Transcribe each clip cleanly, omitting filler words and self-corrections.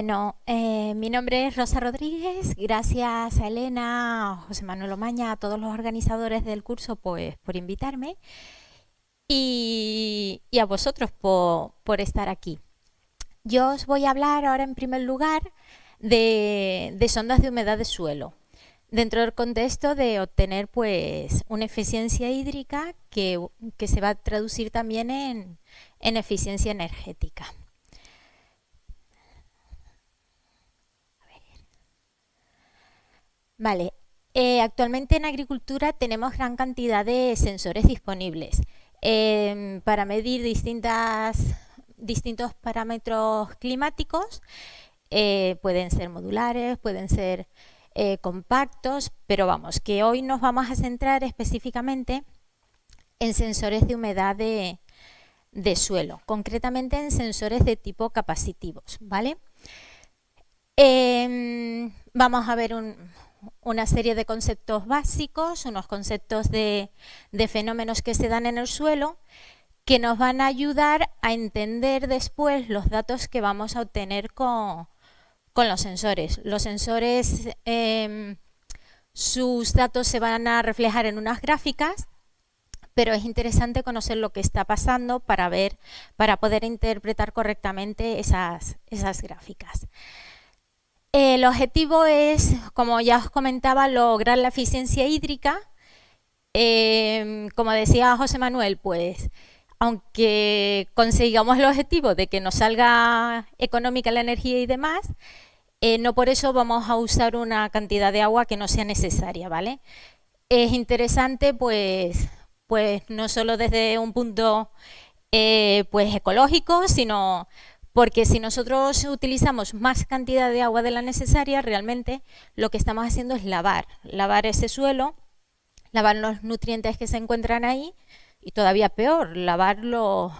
Bueno, mi nombre es Rosa Rodríguez. Gracias a Elena, a José Manuel Omaña, a todos los organizadores del curso pues, por invitarme y a vosotros por estar aquí. Yo os voy a hablar ahora en primer lugar de sondas de humedad de suelo, dentro del contexto de obtener pues, una eficiencia hídrica que se va a traducir también en eficiencia energética. Vale, actualmente en agricultura tenemos gran cantidad de sensores disponibles para medir distintos parámetros climáticos. Pueden ser modulares, pueden ser compactos, pero vamos, que hoy nos vamos a centrar específicamente en sensores de humedad de suelo, concretamente en sensores de tipo capacitivos, ¿vale? Vamos a ver una serie de conceptos básicos, unos conceptos de fenómenos que se dan en el suelo que nos van a ayudar a entender después los datos que vamos a obtener con los sensores. Los sensores, sus datos se van a reflejar en unas gráficas, pero es interesante conocer lo que está pasando para poder interpretar correctamente esas gráficas. El objetivo es, como ya os comentaba, lograr la eficiencia hídrica. Como decía José Manuel, pues aunque consigamos el objetivo de que nos salga económica la energía y demás, no por eso vamos a usar una cantidad de agua que no sea necesaria, ¿vale? Es interesante, pues no solo desde un punto pues ecológico, sino porque si nosotros utilizamos más cantidad de agua de la necesaria, realmente lo que estamos haciendo es lavar ese suelo, lavar los nutrientes que se encuentran ahí y todavía peor, lavar los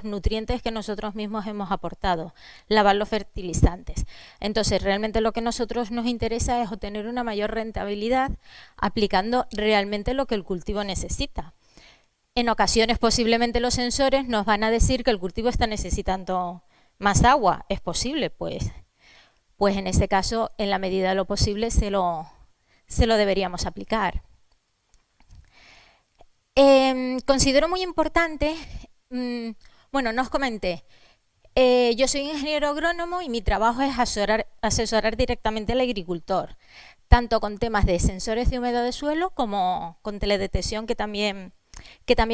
nutrientes que nosotros mismos hemos aportado, lavar los fertilizantes. Entonces, realmente lo que a nosotros nos interesa es obtener una mayor rentabilidad aplicando realmente lo que el cultivo necesita. En ocasiones, posiblemente los sensores nos van a decir que el cultivo está necesitando más agua. ¿Es posible? Pues en este caso, en la medida de lo posible, se lo deberíamos aplicar. Considero muy importante, bueno, no os comenté, yo soy ingeniero agrónomo y mi trabajo es asesorar directamente al agricultor, tanto con temas de sensores de humedad de suelo como con teledetección que también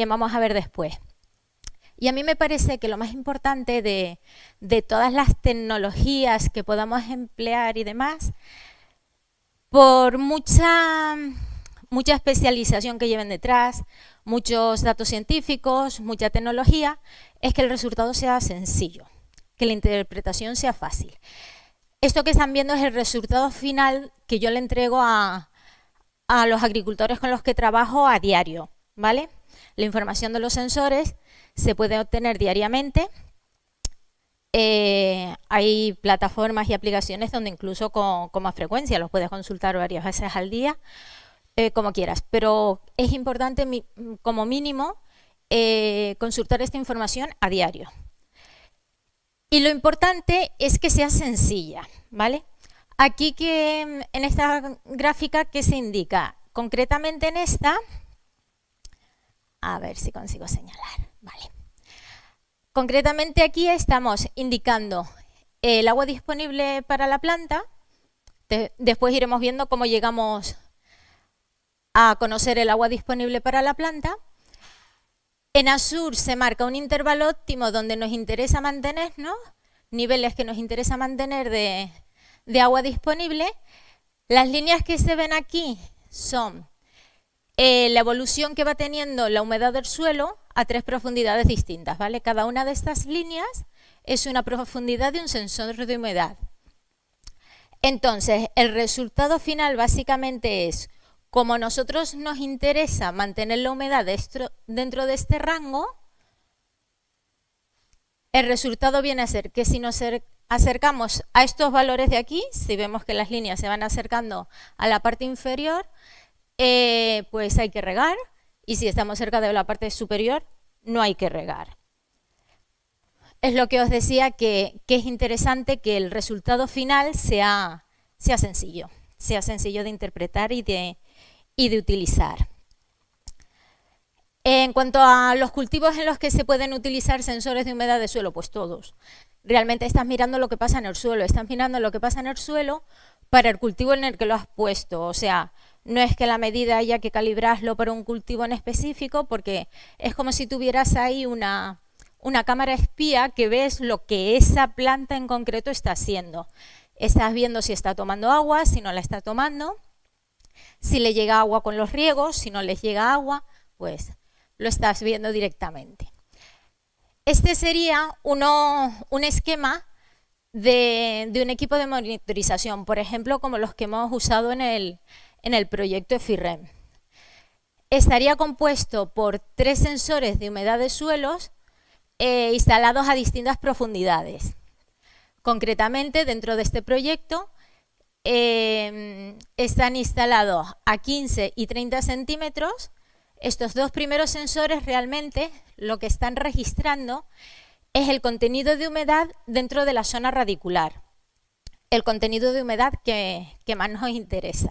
vamos a ver después. Y a mí me parece que lo más importante de todas las tecnologías que podamos emplear y demás, por mucha especialización que lleven detrás, muchos datos científicos, mucha tecnología, es que el resultado sea sencillo, que la interpretación sea fácil. Esto que están viendo es el resultado final que yo le entrego a los agricultores con los que trabajo a diario, ¿vale? La información de los sensores se puede obtener diariamente. Hay plataformas y aplicaciones donde incluso con más frecuencia los puedes consultar varias veces al día, como quieras, pero es importante como mínimo consultar esta información a diario. Y lo importante es que sea sencilla, ¿vale? Aquí en esta gráfica, ¿qué se indica? Concretamente en esta, a ver si consigo señalar, vale. Concretamente aquí estamos indicando el agua disponible para la planta. Después iremos viendo cómo llegamos a conocer el agua disponible para la planta. En azul se marca un intervalo óptimo donde nos interesa mantenernos, niveles que nos interesa mantener de agua disponible. Las líneas que se ven aquí son la evolución que va teniendo la humedad del suelo a 3 profundidades distintas, ¿vale? Cada una de estas líneas es una profundidad de un sensor de humedad. Entonces, el resultado final básicamente es, como a nosotros nos interesa mantener la humedad dentro de este rango, el resultado viene a ser que si nos acercamos a estos valores de aquí, si vemos que las líneas se van acercando a la parte inferior, pues hay que regar, y si estamos cerca de la parte superior, no hay que regar. es lo que os decía, que es interesante que el resultado final sea sencillo de interpretar y de utilizar. En cuanto a los cultivos en los que se pueden utilizar sensores de humedad de suelo, pues todos. Realmente estás mirando lo que pasa en el suelo, estás mirando lo que pasa en el suelo para el cultivo en el que lo has puesto. O sea, no es que la medida haya que calibrarlo para un cultivo en específico, porque es como si tuvieras ahí una cámara espía que ves lo que esa planta en concreto está haciendo. Estás viendo si está tomando agua, si no la está tomando, si le llega agua con los riegos, si no les llega agua, pues lo estás viendo directamente. Este sería un esquema de un equipo de monitorización, por ejemplo, como los que hemos usado en el proyecto EFIRREM. Estaría compuesto por 3 sensores de humedad de suelos instalados a distintas profundidades. Concretamente, dentro de este proyecto están instalados a 15 y 30 centímetros. Estos 2 primeros sensores realmente lo que están registrando es el contenido de humedad dentro de la zona radicular, el contenido de humedad que más nos interesa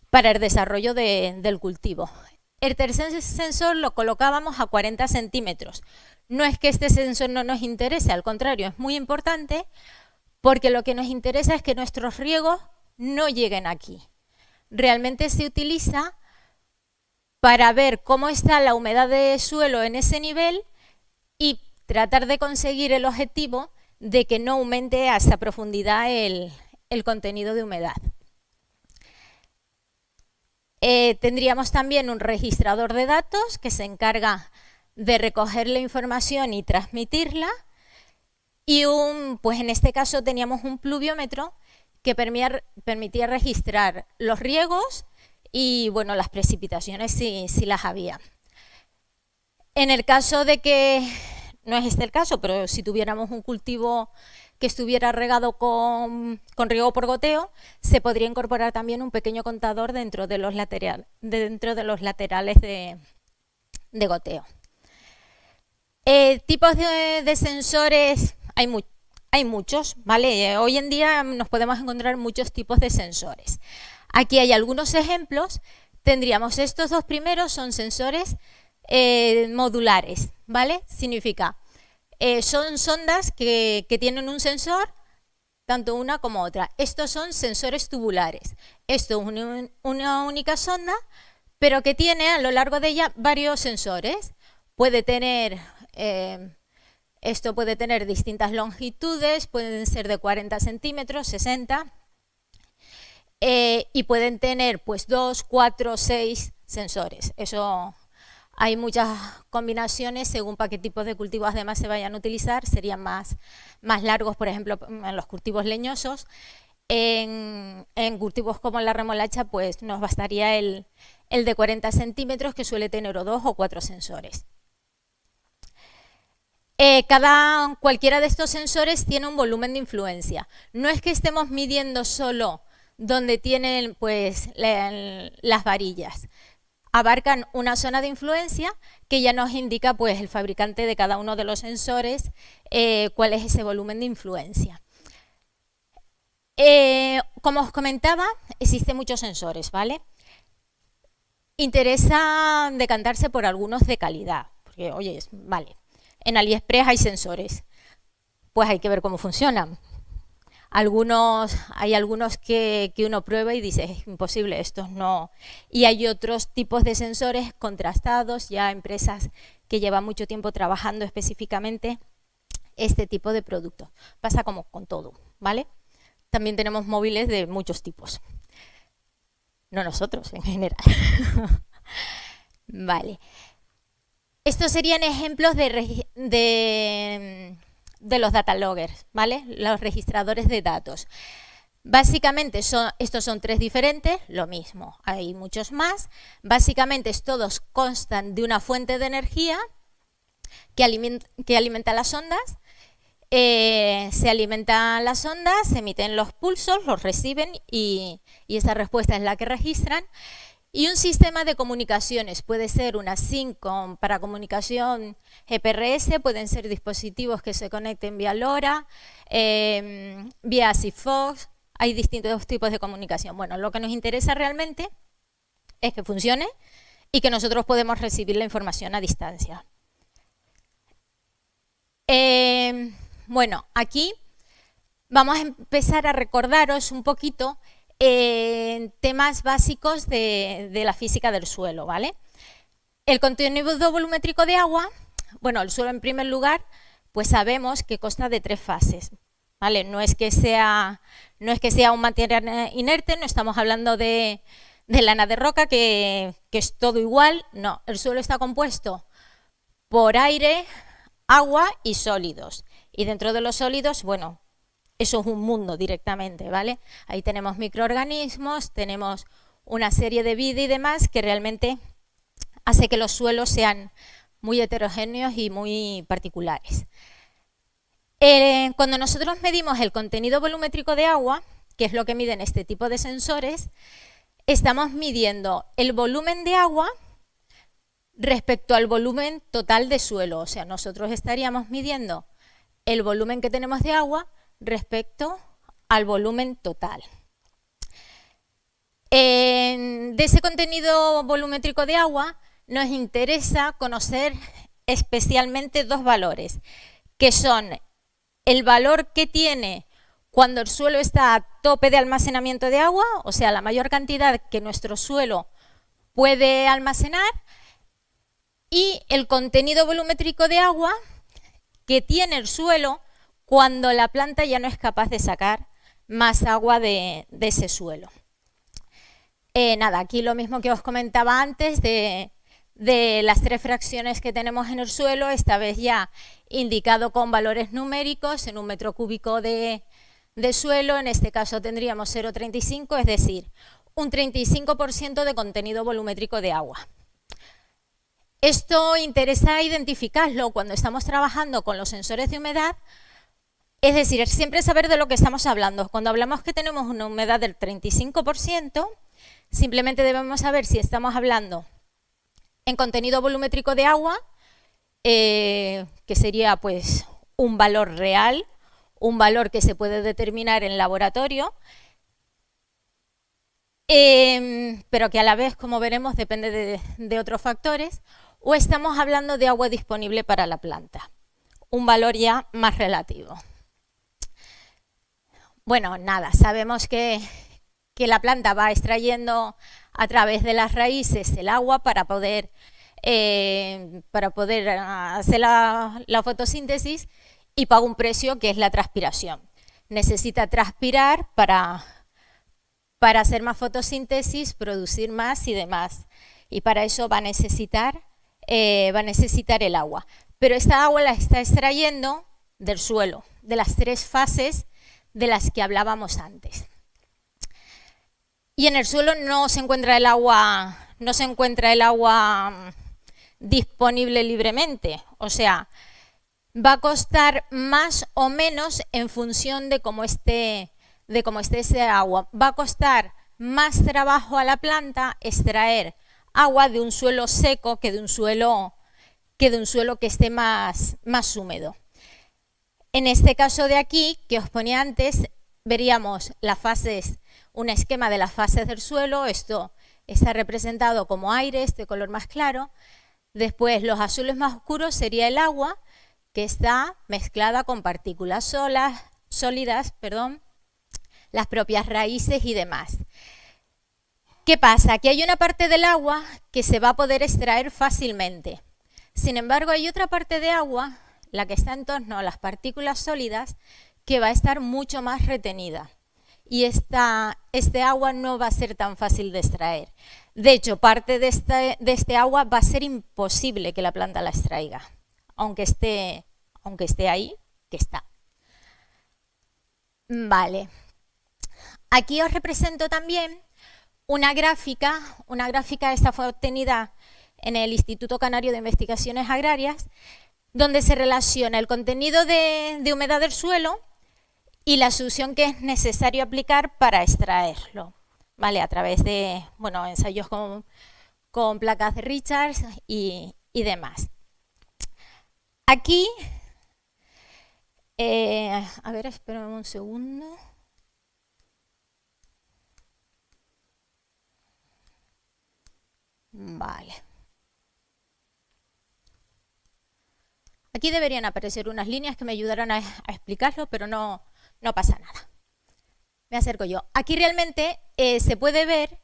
para el desarrollo del cultivo. El tercer sensor lo colocábamos a 40 centímetros. No es que este sensor no nos interese, al contrario, es muy importante porque lo que nos interesa es que nuestros riegos no lleguen aquí. Realmente se utiliza para ver cómo está la humedad de suelo en ese nivel y tratar de conseguir el objetivo de que no aumente a esa profundidad el contenido de humedad. Tendríamos también un registrador de datos que se encarga de recoger la información y transmitirla, y pues en este caso teníamos un pluviómetro que permitía registrar los riegos y bueno, las precipitaciones si las había. En el caso de que, no es este el caso, pero si tuviéramos un cultivo que estuviera regado con riego por goteo, se podría incorporar también un pequeño contador dentro de los laterales de goteo. Tipos de sensores, hay muchos, ¿vale? Hoy en día nos podemos encontrar muchos tipos de sensores. Aquí hay algunos ejemplos. Tendríamos estos 2 primeros, son sensores modulares, ¿vale? Significa, son sondas que tienen un sensor, tanto una como otra. Estos son sensores tubulares. Esto es una única sonda, pero que tiene a lo largo de ella varios sensores. Puede tener, esto puede tener distintas longitudes, pueden ser de 40 centímetros, 60, y pueden tener pues 2, 4, 6 sensores. Eso hay muchas combinaciones según para qué tipos de cultivos además se vayan a utilizar. Serían más largos, por ejemplo, en los cultivos leñosos. En cultivos como la remolacha, pues nos bastaría el de 40 centímetros, que suele tener o 2 o 4 sensores. Cualquiera de estos sensores tiene un volumen de influencia. No es que estemos midiendo solo donde tienen pues las varillas. Abarcan una zona de influencia que ya nos indica pues el fabricante de cada uno de los sensores cuál es ese volumen de influencia. Como os comentaba, existen muchos sensores, ¿vale? Interesa decantarse por algunos de calidad, porque oye, vale, en AliExpress hay sensores, pues hay que ver cómo funcionan. Hay algunos que uno prueba y dice, es imposible, estos no. Y hay otros tipos de sensores contrastados, ya empresas que llevan mucho tiempo trabajando específicamente este tipo de productos. Pasa como con todo, ¿vale? También tenemos móviles de muchos tipos. No nosotros, en general. Vale. Estos serían ejemplos de los data loggers, ¿vale? Los registradores de datos. Básicamente estos son 3 diferentes, lo mismo, hay muchos más. Básicamente todos constan de una fuente de energía que alimenta las ondas. Se alimentan las ondas, se emiten los pulsos, los reciben y esa respuesta es la que registran. Y un sistema de comunicaciones, puede ser una SYNC para comunicación GPRS, pueden ser dispositivos que se conecten vía LoRa, vía Sigfox, hay distintos tipos de comunicación. Bueno, lo que nos interesa realmente es que funcione y que nosotros podemos recibir la información a distancia. Bueno, aquí vamos a empezar a recordaros un poquito temas básicos de la física del suelo, ¿vale? El contenido volumétrico de agua, bueno, el suelo en primer lugar, pues sabemos que consta de 3 fases, ¿vale? No es que sea un material inerte, no estamos hablando de lana de roca, que es todo igual, no, el suelo está compuesto por aire, agua y sólidos, y dentro de los sólidos, bueno, eso es un mundo directamente, ¿vale? Ahí tenemos microorganismos, tenemos una serie de vida y demás que realmente hace que los suelos sean muy heterogéneos y muy particulares. Cuando nosotros medimos el contenido volumétrico de agua, que es lo que miden este tipo de sensores, estamos midiendo el volumen de agua respecto al volumen total de suelo. O sea, nosotros estaríamos midiendo el volumen que tenemos de agua respecto al volumen total. De ese contenido volumétrico de agua nos interesa conocer especialmente 2 valores, que son el valor que tiene cuando el suelo está a tope de almacenamiento de agua, o sea, la mayor cantidad que nuestro suelo puede almacenar, y el contenido volumétrico de agua que tiene el suelo cuando la planta ya no es capaz de sacar más agua de ese suelo. Nada, aquí lo mismo que os comentaba antes de las 3 fracciones que tenemos en el suelo, esta vez ya indicado con valores numéricos en un metro cúbico de suelo, en este caso tendríamos 0,35, es decir, un 35% de contenido volumétrico de agua. Esto interesa identificarlo cuando estamos trabajando con los sensores de humedad. Es decir, siempre saber de lo que estamos hablando. Cuando hablamos que tenemos una humedad del 35%, simplemente debemos saber si estamos hablando en contenido volumétrico de agua, que sería pues un valor real, un valor que se puede determinar en laboratorio, pero que a la vez, como veremos, depende de otros factores, o estamos hablando de agua disponible para la planta, un valor ya más relativo. Bueno, nada, sabemos que la planta va extrayendo a través de las raíces el agua para poder hacer la fotosíntesis y paga un precio que es la transpiración. Necesita transpirar para hacer más fotosíntesis, producir más y demás. Y para eso va a necesitar el agua. Pero esta agua la está extrayendo del suelo, de las 3 fases de las que hablábamos antes. Y en el suelo no se encuentra el agua disponible libremente. O sea, va a costar más o menos en función de cómo esté ese agua. Va a costar más trabajo a la planta extraer agua de un suelo seco que de un suelo que esté más húmedo. En este caso de aquí, que os ponía antes, veríamos las fases, un esquema de las fases del suelo. Esto está representado como aire, este color más claro. Después los azules más oscuros sería el agua, que está mezclada con partículas sólidas, las propias raíces y demás. ¿Qué pasa? Que hay una parte del agua que se va a poder extraer fácilmente. Sin embargo, hay otra parte de agua, la que está en torno a las partículas sólidas, que va a estar mucho más retenida. Y este agua no va a ser tan fácil de extraer. De hecho, parte de este agua va a ser imposible que la planta la extraiga, aunque esté ahí, que está. Vale. Aquí os represento también una gráfica esta fue obtenida en el Instituto Canario de Investigaciones Agrarias, donde se relaciona el contenido de humedad del suelo y la solución que es necesario aplicar para extraerlo. ¿vale? A través de, bueno, ensayos con placas de Richards y demás. Aquí, a ver, espérame un segundo. Vale. Aquí deberían aparecer unas líneas que me ayudaran a explicarlo, pero no pasa nada. Me acerco yo. Aquí realmente se puede ver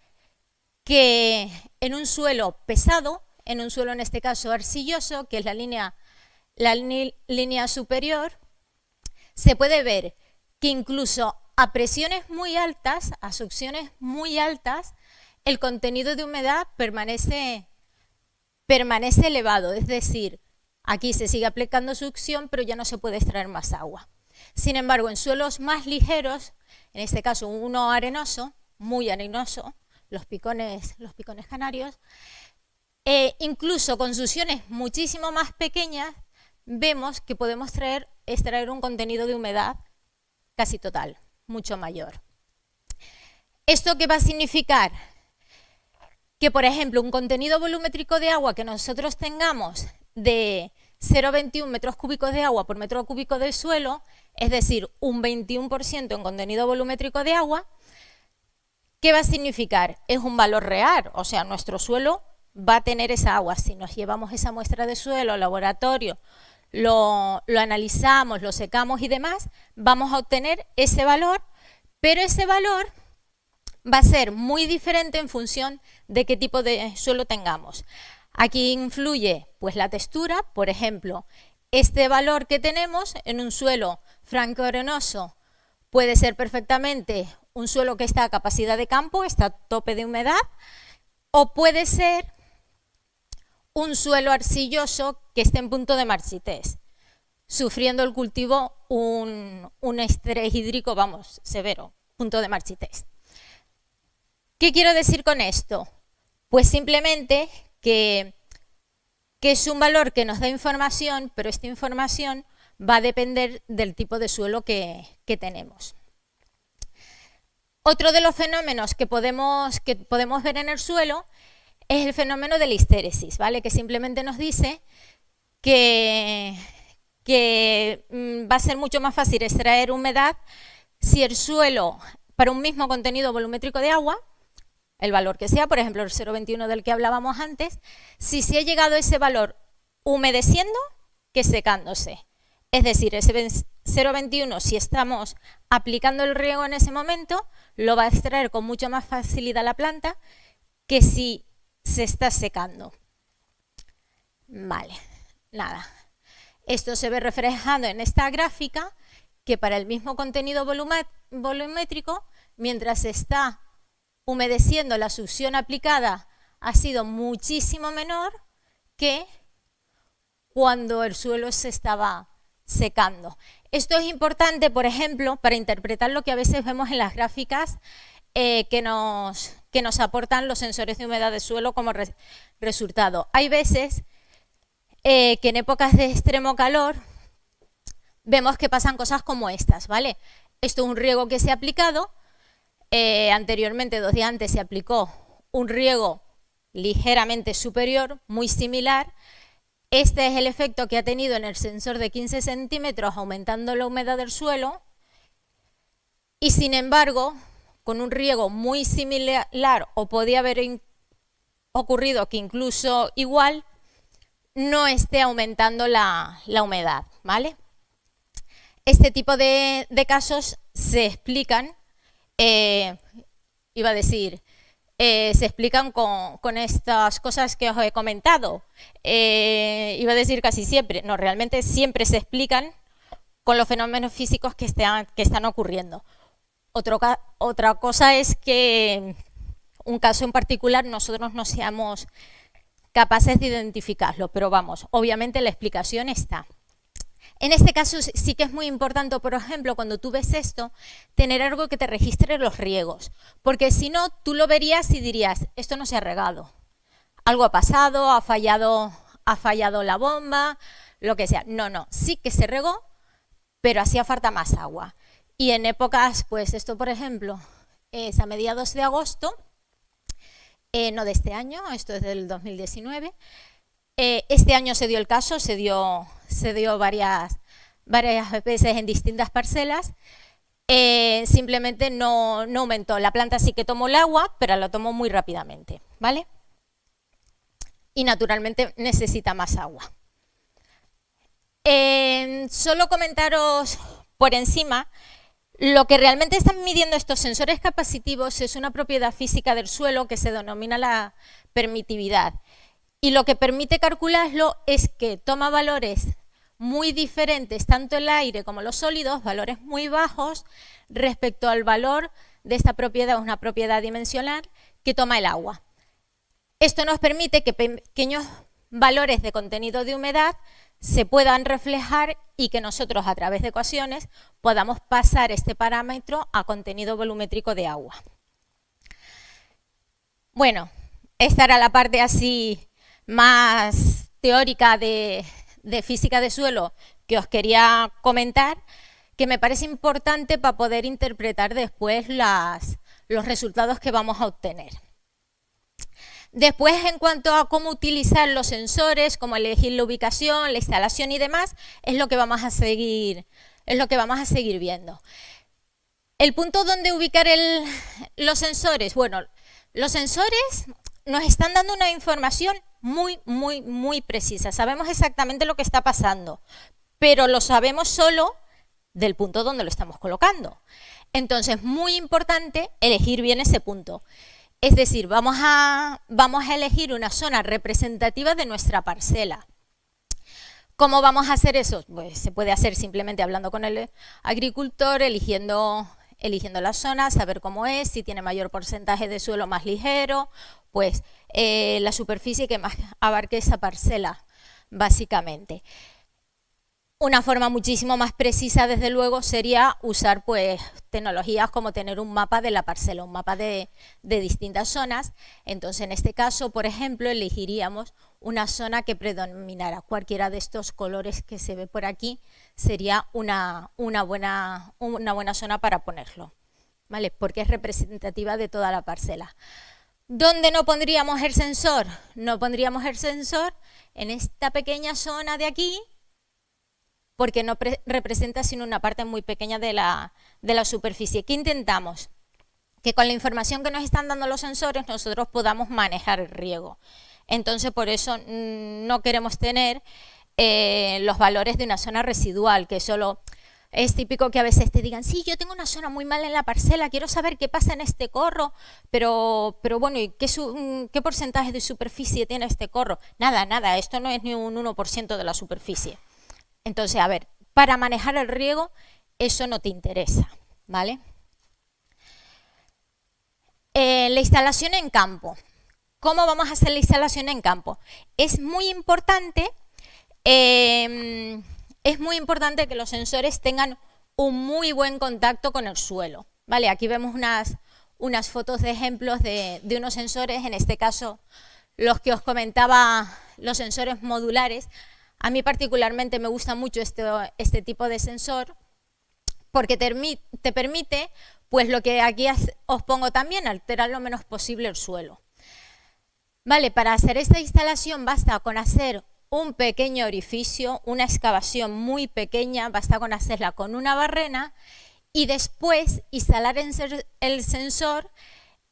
que en un suelo pesado, en un suelo en este caso arcilloso, que es la línea superior, se puede ver que incluso a presiones muy altas, a succiones muy altas, el contenido de humedad permanece elevado, es decir, aquí se sigue aplicando succión, pero ya no se puede extraer más agua. Sin embargo, en suelos más ligeros, en este caso uno arenoso, muy arenoso, los picones canarios, incluso con succiones muchísimo más pequeñas, vemos que podemos extraer un contenido de humedad casi total, mucho mayor. ¿Esto qué va a significar? Que, por ejemplo, un contenido volumétrico de agua que nosotros tengamos de 0,21 metros cúbicos de agua por metro cúbico de suelo, es decir, un 21% en contenido volumétrico de agua, ¿qué va a significar? Es un valor real, o sea, nuestro suelo va a tener esa agua. Si nos llevamos esa muestra de suelo al laboratorio, lo analizamos, lo secamos y demás, vamos a obtener ese valor, pero ese valor va a ser muy diferente en función de qué tipo de suelo tengamos. Aquí influye pues la textura, por ejemplo, este valor que tenemos en un suelo franco-arenoso puede ser perfectamente un suelo que está a capacidad de campo, está a tope de humedad, o puede ser un suelo arcilloso que esté en punto de marchitez, sufriendo el cultivo un estrés hídrico, vamos, severo, punto de marchitez. ¿Qué quiero decir con esto? Pues simplemente que es un valor que nos da información, pero esta información va a depender del tipo de suelo que tenemos. Otro de los fenómenos que podemos ver en el suelo es el fenómeno de la histéresis, ¿vale? Que simplemente nos dice que va a ser mucho más fácil extraer humedad si el suelo, para un mismo contenido volumétrico de agua, el valor que sea, por ejemplo el 0,21 del que hablábamos antes, si se ha llegado a ese valor humedeciendo que secándose. Es decir, ese 0,21, si estamos aplicando el riego en ese momento, lo va a extraer con mucha más facilidad la planta que si se está secando. Vale, nada. Esto se ve reflejado en esta gráfica, que para el mismo contenido volumétrico, mientras se está humedeciendo, la succión aplicada ha sido muchísimo menor que cuando el suelo se estaba secando. Esto es importante, por ejemplo, para interpretar lo que a veces vemos en las gráficas que nos aportan los sensores de humedad de suelo como resultado. Hay veces que en épocas de extremo calor vemos que pasan cosas como estas, ¿vale? Esto es un riego que se ha aplicado. Anteriormente, 2 días antes, se aplicó un riego ligeramente superior, muy similar. Este es el efecto que ha tenido en el sensor de 15 centímetros, aumentando la humedad del suelo. Y sin embargo, con un riego muy similar, o podía haber ocurrido que incluso igual, no esté aumentando la humedad, ¿vale? Este tipo de casos se explican, iba a decir, se explican con estas cosas que os he comentado. Iba a decir casi siempre, no, realmente siempre se explican con los fenómenos físicos que están ocurriendo. Otra cosa es que un caso en particular nosotros no seamos capaces de identificarlo, pero vamos, obviamente la explicación está. En este caso sí que es muy importante, por ejemplo, cuando tú ves esto, tener algo que te registre los riegos, porque si no, tú lo verías y dirías, esto no se ha regado, algo ha pasado, ha fallado la bomba, lo que sea. No, sí que se regó, pero hacía falta más agua. Y en épocas, pues esto por ejemplo, es a mediados de agosto, no de este año, esto es del 2019. Este año se dio el caso, se dio varias veces en distintas parcelas. Simplemente no aumentó. La planta sí que tomó el agua, pero lo tomó muy rápidamente, ¿vale? Y naturalmente necesita más agua. Solo comentaros por encima, lo que realmente están midiendo estos sensores capacitivos es una propiedad física del suelo que se denomina la permitividad. Y lo que permite calcularlo es que toma valores muy diferentes, tanto el aire como los sólidos, valores muy bajos respecto al valor de esta propiedad, una propiedad dimensional que toma el agua. Esto nos permite que pequeños valores de contenido de humedad se puedan reflejar y que nosotros a través de ecuaciones podamos pasar este parámetro a contenido volumétrico de agua. Bueno, esta era la parte así más teórica de física de suelo que os quería comentar, que me parece importante para poder interpretar después los resultados que vamos a obtener. Después, en cuanto a cómo utilizar los sensores, cómo elegir la ubicación, la instalación y demás, es lo que vamos a seguir viendo. El punto donde ubicar los sensores, bueno, los sensores nos están dando una información muy precisa. Sabemos exactamente lo que está pasando, pero lo sabemos solo del punto donde lo estamos colocando. Entonces, muy importante elegir bien ese punto. Es decir, vamos a elegir una zona representativa de nuestra parcela. ¿Cómo vamos a hacer eso? Pues se puede hacer simplemente hablando con el agricultor, eligiendo la zona, saber cómo es, si tiene mayor porcentaje de suelo más ligero, pues la superficie que más abarque esa parcela, básicamente. Una forma muchísimo más precisa, desde luego, sería usar pues tecnologías como tener un mapa de la parcela, un mapa de distintas zonas. Entonces, en este caso, por ejemplo, elegiríamos una zona que predominara. Cualquiera de estos colores que se ve por aquí sería una buena zona para ponerlo, ¿vale? Porque es representativa de toda la parcela. ¿Dónde no pondríamos el sensor? No pondríamos el sensor en esta pequeña zona de aquí, porque no representa sino una parte muy pequeña de la superficie. ¿Qué intentamos? Que con la información que nos están dando los sensores nosotros podamos manejar el riego. Entonces, por eso no queremos tener los valores de una zona residual, que solo es típico que a veces te digan, sí, yo tengo una zona muy mala en la parcela, quiero saber qué pasa en este corro, pero bueno, ¿y qué porcentaje de superficie tiene este corro? Nada, esto no es ni un 1% de la superficie. Entonces, a ver, para manejar el riego, eso no te interesa, ¿vale? La instalación en campo. ¿Cómo vamos a hacer la instalación en campo? Es muy importante que los sensores tengan un muy buen contacto con el suelo, ¿vale? Aquí vemos unas fotos de ejemplos de unos sensores, en este caso los que os comentaba, los sensores modulares. A mí particularmente me gusta mucho este tipo de sensor porque te permite, pues lo que aquí os pongo también, alterar lo menos posible el suelo. Vale, para hacer esta instalación basta con hacer un pequeño orificio, una excavación muy pequeña, basta con hacerla con una barrena y después instalar el sensor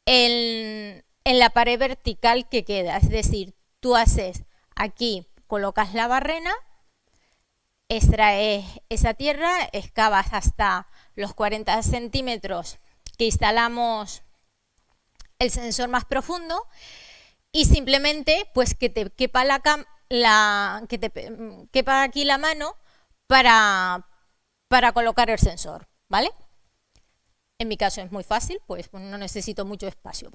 en la pared vertical que queda. Es decir, tú haces aquí, colocas la barrena, extraes esa tierra, excavas hasta los 40 centímetros que instalamos el sensor más profundo y simplemente pues que te quepa quepa aquí la mano para colocar el sensor, ¿vale? En mi caso es muy fácil, pues no necesito mucho espacio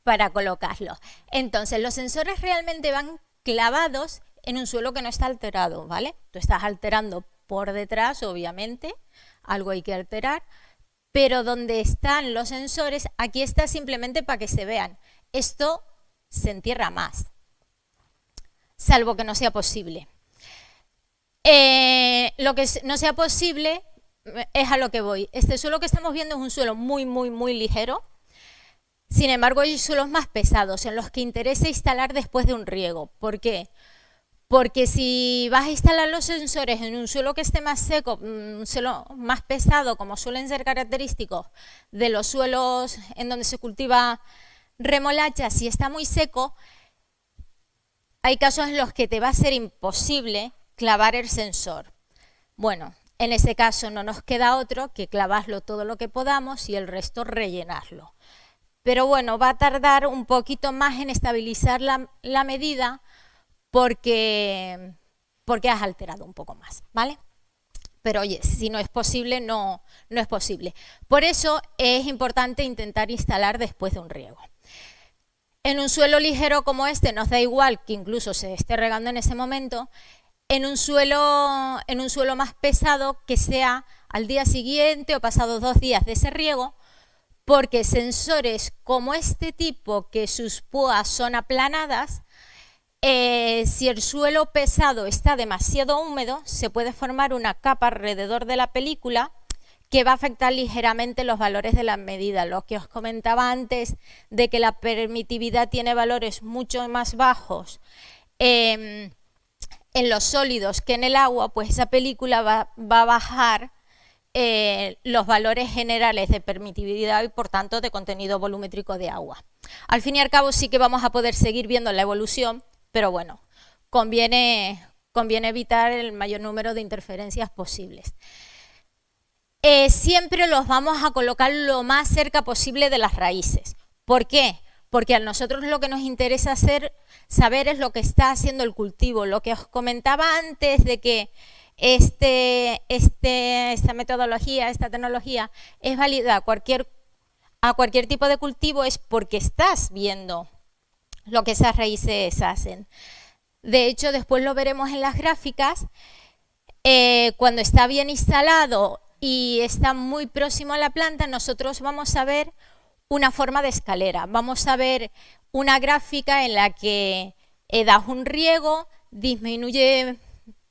para colocarlo. Entonces los sensores realmente van clavados en un suelo que no está alterado, ¿vale? Tú estás alterando por detrás, obviamente, algo hay que alterar, pero donde están los sensores, aquí está simplemente para que se vean. Esto se entierra más, salvo que no sea posible. Lo que no sea posible, es a lo que voy. Este suelo que estamos viendo es un suelo muy, muy, muy ligero. Sin embargo, hay suelos más pesados en los que interesa instalar después de un riego. ¿Por qué? Porque si vas a instalar los sensores en un suelo que esté más seco, un suelo más pesado, como suelen ser característicos de los suelos en donde se cultiva remolacha, si está muy seco, hay casos en los que te va a ser imposible clavar el sensor. Bueno, en ese caso no nos queda otro que clavarlo todo lo que podamos y el resto rellenarlo. Pero bueno, va a tardar un poquito más en estabilizar la medida porque has alterado un poco más, ¿vale? Pero oye, si no es posible, no es posible. Por eso es importante intentar instalar después de un riego. En un suelo ligero como este nos da igual que incluso se esté regando en ese momento. En un suelo más pesado que sea al día siguiente o pasados 2 días de ese riego, porque sensores como este tipo que sus púas son aplanadas, si el suelo pesado está demasiado húmedo, se puede formar una capa alrededor de la película que va a afectar ligeramente los valores de las medidas. Lo que os comentaba antes de que la permitividad tiene valores mucho más bajos en los sólidos que en el agua, pues esa película va a bajar los valores generales de permitividad y por tanto de contenido volumétrico de agua. Al fin y al cabo sí que vamos a poder seguir viendo la evolución, pero bueno, conviene evitar el mayor número de interferencias posibles. Siempre los vamos a colocar lo más cerca posible de las raíces. ¿Por qué? Porque a nosotros lo que nos interesa saber es lo que está haciendo el cultivo. Lo que os comentaba antes de que esta metodología, esta tecnología es válida a cualquier tipo de cultivo, es porque estás viendo lo que esas raíces hacen. De hecho, después lo veremos en las gráficas, cuando está bien instalado y está muy próximo a la planta, nosotros vamos a ver una forma de escalera. Vamos a ver una gráfica en la que das un riego, disminuye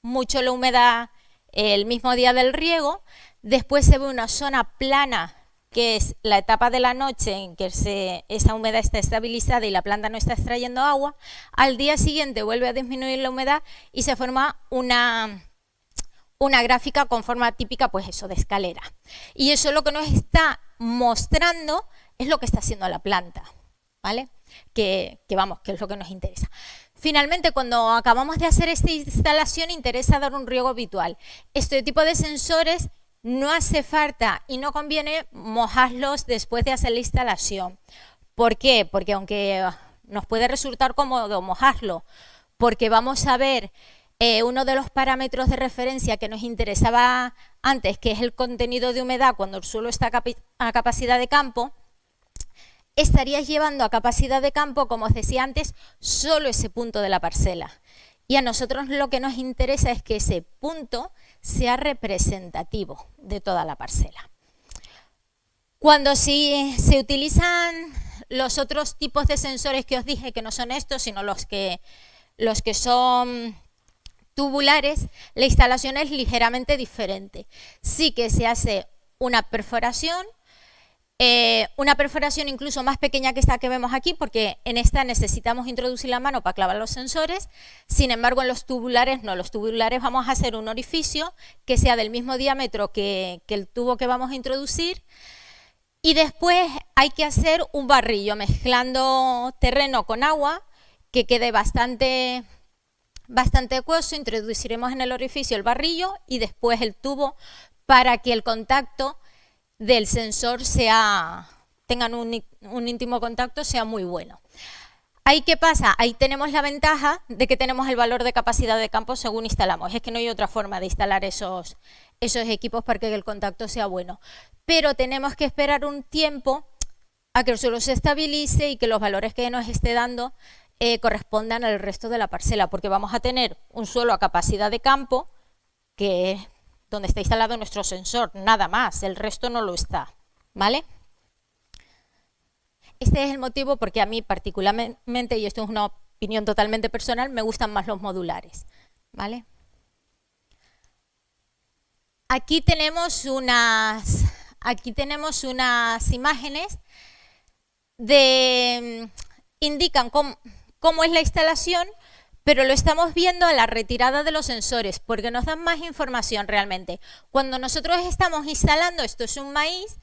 mucho la humedad el mismo día del riego, después se ve una zona plana, que es la etapa de la noche en que esa humedad está estabilizada y la planta no está extrayendo agua. Al día siguiente vuelve a disminuir la humedad y se forma una gráfica con forma típica, pues eso, de escalera. Y eso lo que nos está mostrando es lo que está haciendo la planta, ¿vale? Que es lo que nos interesa. Finalmente, cuando acabamos de hacer esta instalación, interesa dar un riego habitual. Este tipo de sensores no hace falta y no conviene mojarlos después de hacer la instalación. ¿Por qué? Porque aunque nos puede resultar cómodo mojarlo, porque vamos a ver uno de los parámetros de referencia que nos interesaba antes, que es el contenido de humedad cuando el suelo está a capacidad de campo, estarías llevando a capacidad de campo, como os decía antes, solo ese punto de la parcela. Y a nosotros lo que nos interesa es que ese punto sea representativo de toda la parcela. Cuando se utilizan los otros tipos de sensores que os dije, que no son estos, sino los que son tubulares, la instalación es ligeramente diferente. Sí que se hace una perforación incluso más pequeña que esta que vemos aquí, porque en esta necesitamos introducir la mano para clavar los sensores. Sin embargo, en los tubulares no, los tubulares vamos a hacer un orificio que sea del mismo diámetro que el tubo que vamos a introducir, y después hay que hacer un barrillo mezclando terreno con agua que quede bastante acuoso. Introduciremos en el orificio el barrillo y después el tubo para que el contacto del sensor tengan un íntimo contacto, sea muy bueno. ¿Ahí qué pasa? Ahí tenemos la ventaja de que tenemos el valor de capacidad de campo según instalamos. Es que no hay otra forma de instalar esos equipos para que el contacto sea bueno. Pero tenemos que esperar un tiempo a que el suelo se estabilice y que los valores que nos esté dando correspondan al resto de la parcela, porque vamos a tener un suelo a capacidad de campo, que es donde está instalado nuestro sensor, nada más, el resto no lo está, ¿vale? Este es el motivo porque a mí particularmente, y esto es una opinión totalmente personal, me gustan más los modulares, ¿vale? Aquí tenemos unas imágenes indican cómo es la instalación, pero lo estamos viendo a la retirada de los sensores, porque nos dan más información realmente. Cuando nosotros estamos instalando, esto es un maíz,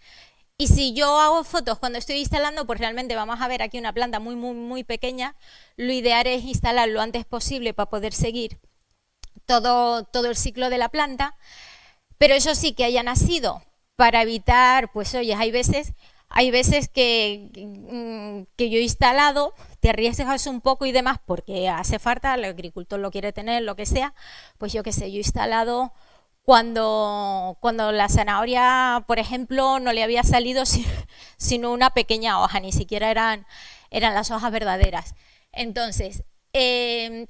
y si yo hago fotos cuando estoy instalando, pues realmente vamos a ver aquí una planta muy pequeña. Lo ideal es instalar lo antes posible para poder seguir todo el ciclo de la planta, pero eso sí, que haya nacido para evitar, pues oye, hay veces que yo he instalado, te arriesgas un poco y demás porque hace falta, el agricultor lo quiere tener, lo que sea, pues yo qué sé, yo he instalado cuando la zanahoria, por ejemplo, no le había salido sino una pequeña hoja, ni siquiera eran las hojas verdaderas. Entonces,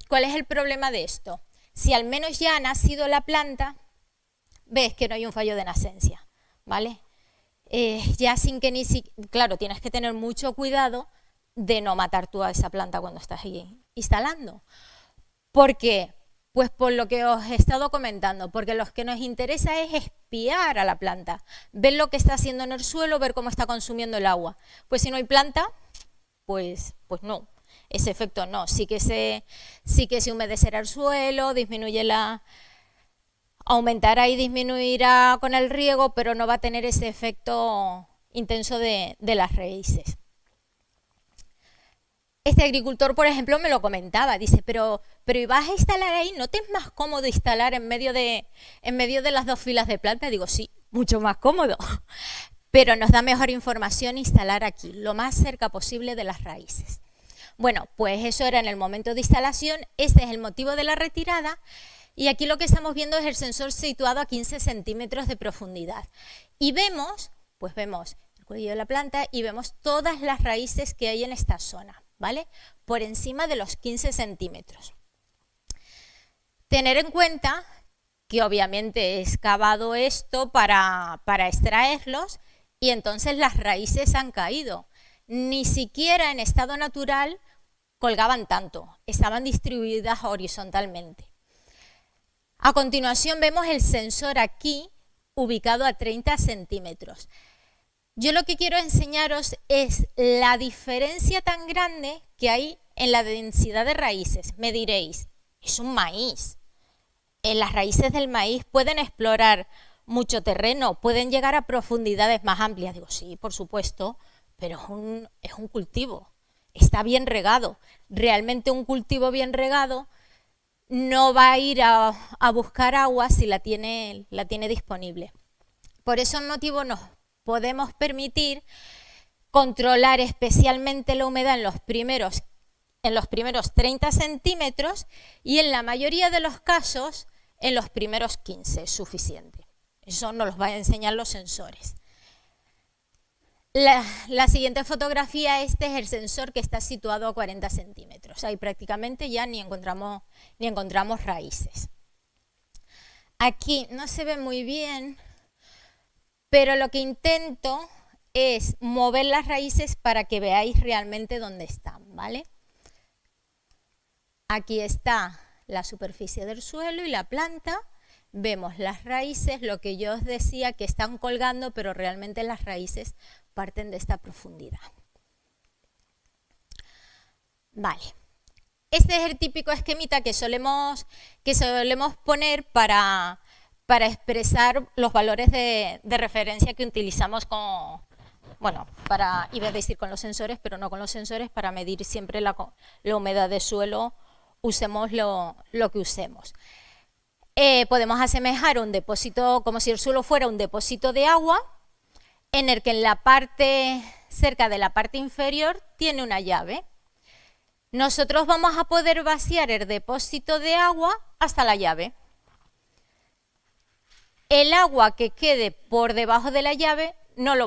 ¿cuál es el problema de esto? Si al menos ya ha nacido la planta, ves que no hay un fallo de nacencia, ¿vale? Ya sin que claro, tienes que tener mucho cuidado de no matar tú a esa planta cuando estás ahí instalando. ¿Por qué? Pues por lo que os he estado comentando, porque lo que nos interesa es espiar a la planta, ver lo que está haciendo en el suelo, ver cómo está consumiendo el agua. Pues si no hay planta, pues no, ese efecto no. Sí que se humedecerá el suelo, aumentará y disminuirá con el riego, pero no va a tener ese efecto intenso de las raíces. Este agricultor, por ejemplo, me lo comentaba, dice, pero ¿y vas a instalar ahí? ¿No te es más cómodo instalar en medio de las dos filas de plantas? Digo, sí, mucho más cómodo, pero nos da mejor información instalar aquí, lo más cerca posible de las raíces. Bueno, pues eso era en el momento de instalación, este es el motivo de la retirada. Y aquí lo que estamos viendo es el sensor situado a 15 centímetros de profundidad. Y vemos el cuello de la planta y vemos todas las raíces que hay en esta zona, ¿vale? Por encima de los 15 centímetros. Tener en cuenta que obviamente he excavado esto para extraerlos y entonces las raíces han caído. Ni siquiera en estado natural colgaban tanto, estaban distribuidas horizontalmente. A continuación vemos el sensor aquí, ubicado a 30 centímetros. Yo lo que quiero enseñaros es la diferencia tan grande que hay en la densidad de raíces. Me diréis, es un maíz. Las raíces del maíz pueden explorar mucho terreno, pueden llegar a profundidades más amplias. Digo, sí, por supuesto, pero es un cultivo, está bien regado. Realmente un cultivo bien regado no va a ir a buscar agua si la tiene disponible. Por ese motivo nos podemos permitir controlar especialmente la humedad en los primeros 30 centímetros y en la mayoría de los casos en los primeros 15 es suficiente. Eso nos lo van a enseñar los sensores. La siguiente fotografía, este es el sensor que está situado a 40 centímetros. Ahí prácticamente ya ni encontramos raíces. Aquí no se ve muy bien, pero lo que intento es mover las raíces para que veáis realmente dónde están, ¿vale? Aquí está la superficie del suelo y la planta. Vemos las raíces, lo que yo os decía que están colgando, pero realmente las raíces parten de esta profundidad. Vale. Este es el típico esquemita que solemos poner para expresar los valores de referencia que utilizamos iba a decir con los sensores, pero no con los sensores, para medir siempre la humedad del suelo, usemos lo que usemos. Podemos asemejar un depósito como si el suelo fuera un depósito de agua, en el que en la parte, cerca de la parte inferior, tiene una llave. Nosotros vamos a poder vaciar el depósito de agua hasta la llave. El agua que quede por debajo de la llave no la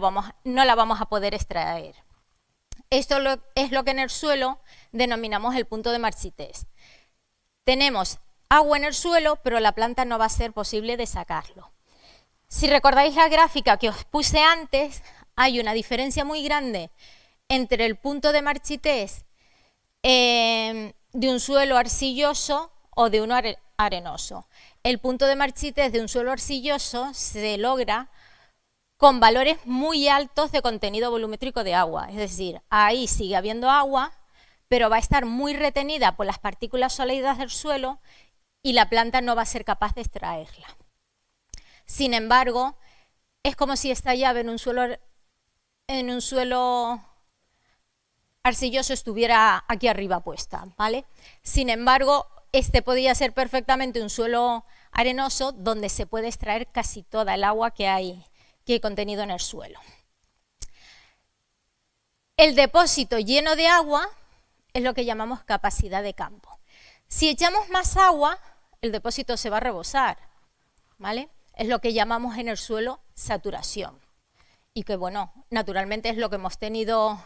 vamos a poder extraer. Esto es lo que en el suelo denominamos el punto de marchitez. Tenemos agua en el suelo, pero la planta no va a ser posible de sacarlo. Si recordáis la gráfica que os puse antes, hay una diferencia muy grande entre el punto de marchitez de un suelo arcilloso o de uno arenoso. El punto de marchitez de un suelo arcilloso se logra con valores muy altos de contenido volumétrico de agua, es decir, ahí sigue habiendo agua, pero va a estar muy retenida por las partículas sólidas del suelo y la planta no va a ser capaz de extraerla. Sin embargo, es como si esta llave en un suelo arcilloso estuviera aquí arriba puesta, ¿vale? Sin embargo, este podría ser perfectamente un suelo arenoso donde se puede extraer casi toda el agua que hay contenido en el suelo. El depósito lleno de agua es lo que llamamos capacidad de campo. Si echamos más agua, el depósito se va a rebosar, ¿vale? Es lo que llamamos en el suelo saturación. Y que, bueno, naturalmente es lo que hemos tenido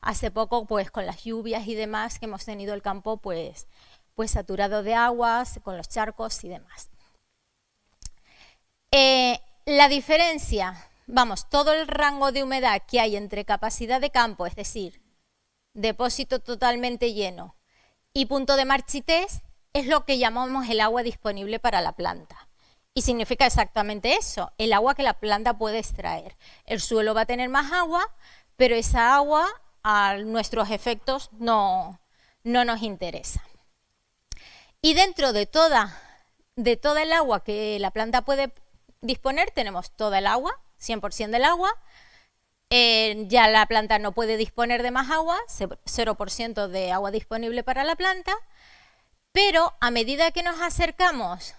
hace poco, pues con las lluvias y demás, que hemos tenido el campo pues saturado de aguas, con los charcos y demás. La diferencia, vamos, todo el rango de humedad que hay entre capacidad de campo, es decir, depósito totalmente lleno, y punto de marchitez, es lo que llamamos el agua disponible para la planta. Y significa exactamente eso, el agua que la planta puede extraer. El suelo va a tener más agua, pero esa agua a nuestros efectos no nos interesa. Y dentro de toda el agua que la planta puede disponer, tenemos toda el agua, 100% del agua. Ya la planta no puede disponer de más agua, 0% de agua disponible para la planta, pero a medida que nos acercamos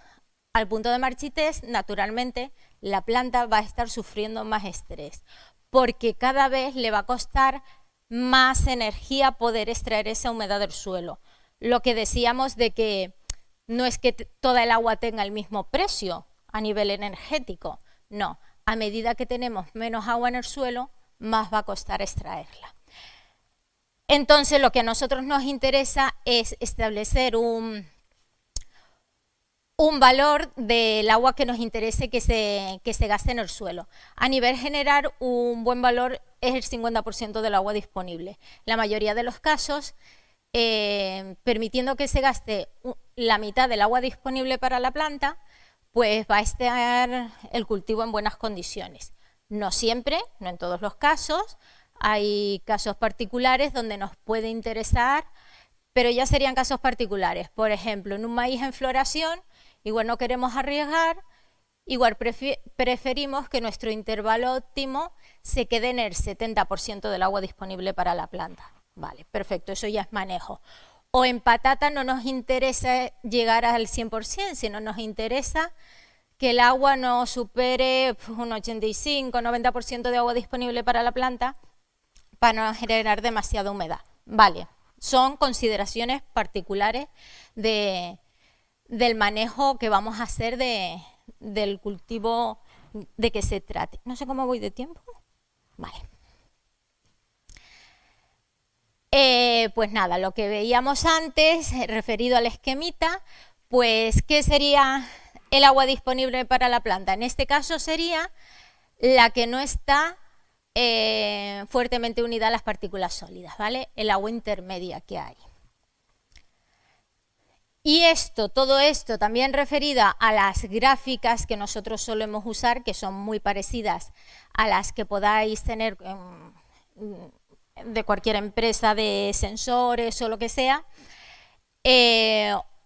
al punto de marchitez, naturalmente la planta va a estar sufriendo más estrés, porque cada vez le va a costar más energía poder extraer esa humedad del suelo. Lo que decíamos de que no es que toda el agua tenga el mismo precio a nivel energético, no, a medida que tenemos menos agua en el suelo, más va a costar extraerla. Entonces, lo que a nosotros nos interesa es establecer un valor del agua que nos interese que se gaste en el suelo. A nivel general, un buen valor es el 50% del agua disponible. La mayoría de los casos, permitiendo que se gaste la mitad del agua disponible para la planta, pues va a estar el cultivo en buenas condiciones. No siempre, no en todos los casos, hay casos particulares donde nos puede interesar, pero ya serían casos particulares. Por ejemplo, en un maíz en floración, igual no queremos arriesgar, igual preferimos que nuestro intervalo óptimo se quede en el 70% del agua disponible para la planta. Vale, perfecto, eso ya es manejo. O en patata no nos interesa llegar al 100%, sino nos interesa que el agua no supere un 85-90% de agua disponible para la planta para no generar demasiada humedad. Vale, son consideraciones particulares del manejo que vamos a hacer del cultivo de que se trate. No sé cómo voy de tiempo. Vale. Pues nada, lo que veíamos antes, referido al esquemita, pues ¿qué sería el agua disponible para la planta? En este caso sería la que no está fuertemente unida a las partículas sólidas, ¿vale? El agua intermedia que hay. Y todo esto también referida a las gráficas que nosotros solemos usar, que son muy parecidas a las que podáis tener de cualquier empresa de sensores o lo que sea,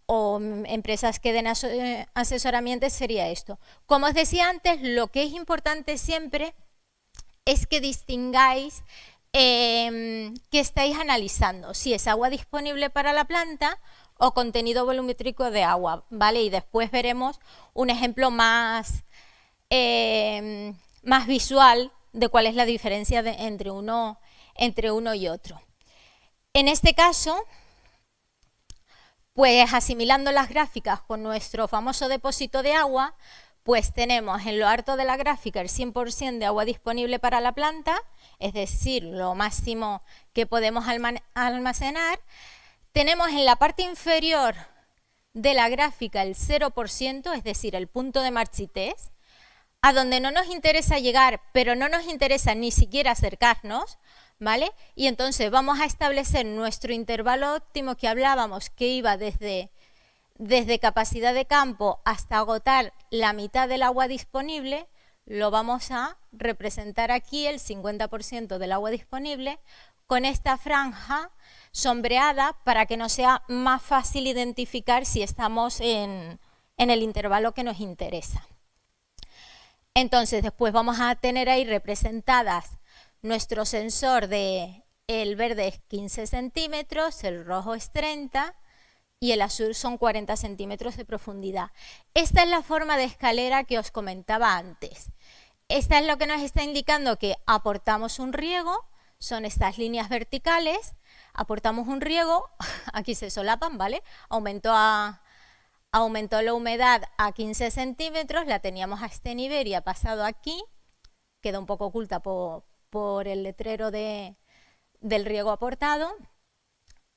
o empresas que den asesoramiento, sería esto. Como os decía antes, lo que es importante siempre es que distingáis qué estáis analizando, si es agua disponible para la planta o contenido volumétrico de agua, ¿vale? Y después veremos un ejemplo más visual de cuál es la diferencia entre uno y otro. En este caso, pues asimilando las gráficas con nuestro famoso depósito de agua, pues tenemos en lo alto de la gráfica el 100% de agua disponible para la planta, es decir, lo máximo que podemos almacenar. Tenemos en la parte inferior de la gráfica el 0%, es decir, el punto de marchitez, a donde no nos interesa llegar, pero no nos interesa ni siquiera acercarnos, ¿vale? Y entonces vamos a establecer nuestro intervalo óptimo que hablábamos, que iba desde capacidad de campo hasta agotar la mitad del agua disponible. Lo vamos a representar aquí, el 50% del agua disponible, con esta franja sombreada para que nos sea más fácil identificar si estamos en el intervalo que nos interesa. Entonces después vamos a tener ahí representadas nuestro sensor de el verde es 15 centímetros, el rojo es 30 y el azul son 40 centímetros de profundidad. Esta es la forma de escalera que os comentaba antes. Esta es lo que nos está indicando que aportamos un riego, son estas líneas verticales, aportamos un riego, aquí se solapan, ¿vale? Aumentó la humedad a 15 centímetros, la teníamos a este nivel y ha pasado aquí, queda un poco oculta por el letrero del riego aportado,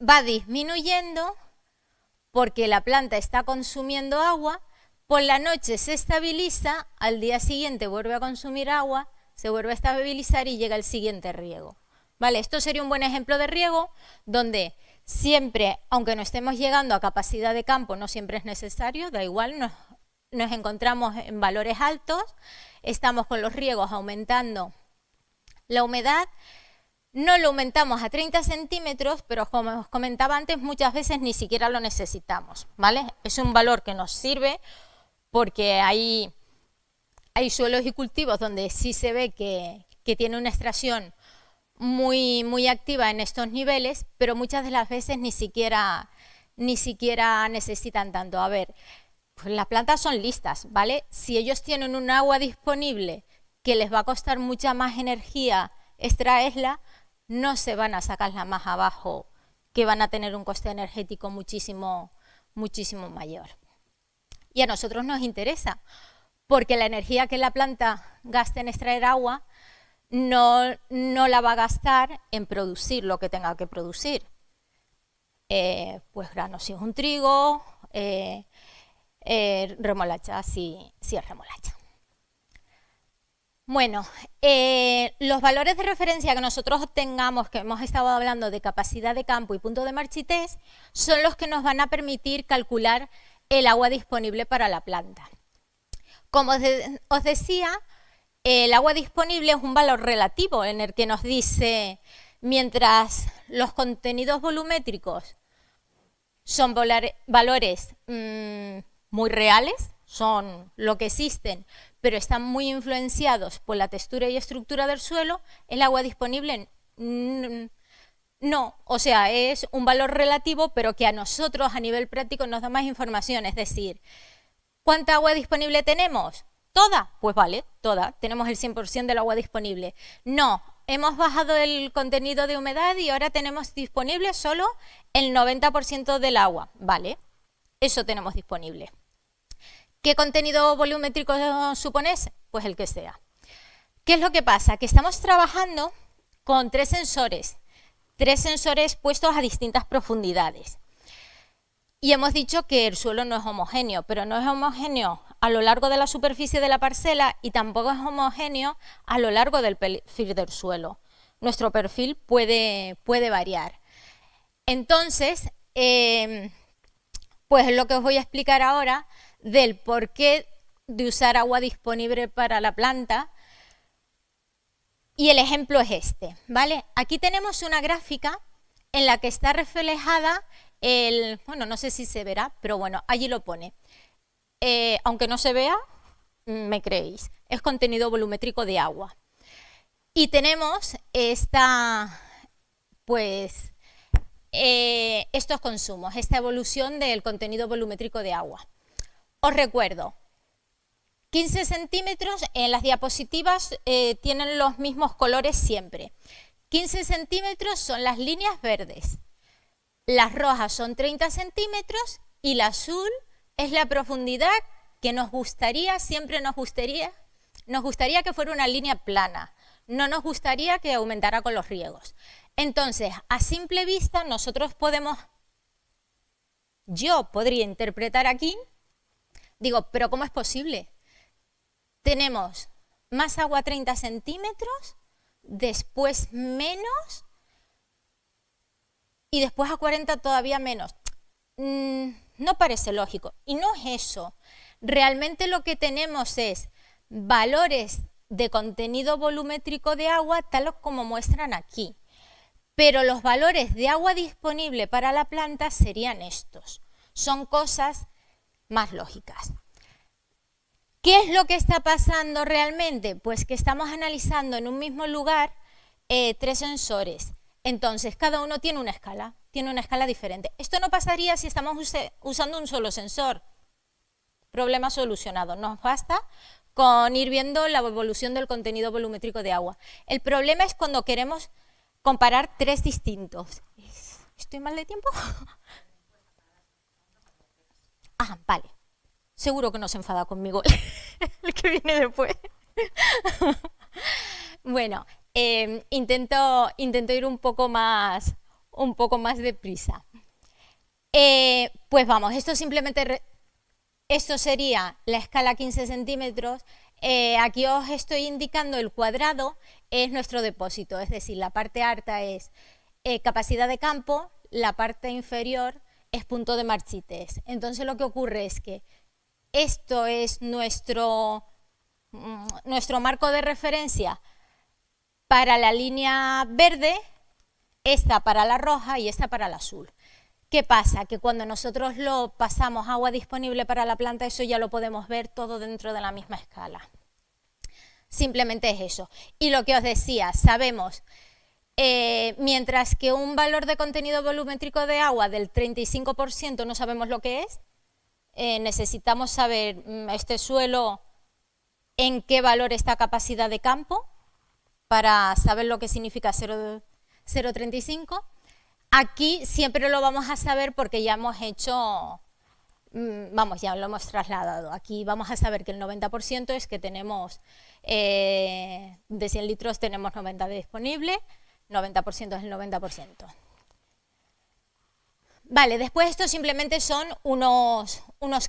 va disminuyendo porque la planta está consumiendo agua, por la noche se estabiliza, al día siguiente vuelve a consumir agua, se vuelve a estabilizar y llega el siguiente riego. ¿Vale? Esto sería un buen ejemplo de riego donde siempre, aunque no estemos llegando a capacidad de campo, no siempre es necesario, da igual, nos encontramos en valores altos, estamos con los riegos aumentando la humedad, no lo aumentamos a 30 centímetros, pero como os comentaba antes, muchas veces ni siquiera lo necesitamos, ¿vale? Es un valor que nos sirve porque hay suelos y cultivos donde sí se ve que tiene una extracción muy activa en estos niveles, pero muchas de las veces ni siquiera necesitan tanto. A ver, pues las plantas son listas, ¿vale? Si ellos tienen un agua disponible que les va a costar mucha más energía extraerla, no se van a sacarla más abajo, que van a tener un coste energético muchísimo mayor. Y a nosotros nos interesa, porque la energía que la planta gaste en extraer agua no la va a gastar en producir lo que tenga que producir. Pues grano si es un trigo, remolacha si es remolacha. Bueno, los valores de referencia que nosotros obtengamos, que hemos estado hablando de capacidad de campo y punto de Marchitez, son los que nos van a permitir calcular el agua disponible para la planta. Como os decía, el agua disponible es un valor relativo en el que nos dice, mientras los contenidos volumétricos son valores muy reales, son lo que existen, pero están muy influenciados por la textura y estructura del suelo, el agua disponible no, o sea, es un valor relativo, pero que a nosotros a nivel práctico nos da más información, es decir, ¿cuánta agua disponible tenemos? ¿Toda? Pues vale, toda, tenemos el 100% del agua disponible. No, hemos bajado el contenido de humedad y ahora tenemos disponible solo el 90% del agua, vale, eso tenemos disponible. ¿Qué contenido volumétrico supone? Pues el que sea. ¿Qué es lo que pasa? Que estamos trabajando con tres sensores puestos a distintas profundidades. Y hemos dicho que el suelo no es homogéneo, pero no es homogéneo a lo largo de la superficie de la parcela y tampoco es homogéneo a lo largo del perfil del suelo. Nuestro perfil puede variar. Entonces, pues es lo que os voy a explicar ahora del porqué de usar agua disponible para la planta. Y el ejemplo es este, ¿vale? Aquí tenemos una gráfica en la que está reflejada bueno, no sé si se verá, pero bueno, allí lo pone. Aunque no se vea, me creéis, es contenido volumétrico de agua. Y tenemos estos consumos, esta evolución del contenido volumétrico de agua. Os recuerdo, 15 centímetros en las diapositivas tienen los mismos colores siempre. 15 centímetros son las líneas verdes, las rojas son 30 centímetros y la azul es la profundidad que nos gustaría que fuera una línea plana, no nos gustaría que aumentara con los riegos. Entonces, a simple vista, yo podría interpretar aquí, digo, pero ¿cómo es posible? Tenemos más agua a 30 centímetros, después menos y después a 40 todavía menos. No parece lógico. Y no es eso. Realmente lo que tenemos es valores de contenido volumétrico de agua tal como muestran aquí. Pero los valores de agua disponible para la planta serían estos. Son cosas más lógicas. ¿Qué es lo que está pasando realmente? Pues que estamos analizando en un mismo lugar 3 sensores. Entonces, cada uno tiene una escala diferente. Esto no pasaría si estamos usando un solo sensor. Problema solucionado. Nos basta con ir viendo la evolución del contenido volumétrico de agua. El problema es cuando queremos comparar 3 distintos. ¿Estoy mal de tiempo? Ah, vale. Seguro que no se enfada conmigo el que viene después. Bueno, intento ir un poco más deprisa. Pues vamos, esto sería la escala 15 centímetros. Aquí os estoy indicando el cuadrado, es nuestro depósito, es decir, la parte alta es capacidad de campo, la parte inferior es punto de marchites. Entonces lo que ocurre es que esto es nuestro marco de referencia para la línea verde, esta para la roja y esta para la azul. ¿Qué pasa? Que cuando nosotros lo pasamos a agua disponible para la planta, eso ya lo podemos ver todo dentro de la misma escala. Simplemente es eso. Y lo que os decía, sabemos, mientras que un valor de contenido volumétrico de agua del 35% no sabemos lo que es, necesitamos saber este suelo en qué valor está capacidad de campo para saber lo que significa 0,35. Aquí siempre lo vamos a saber porque ya hemos hecho, ya lo hemos trasladado. Aquí vamos a saber que el 90% es que tenemos, de 100 litros tenemos 90 disponible, 90% es el 90%. Vale, después esto simplemente son unos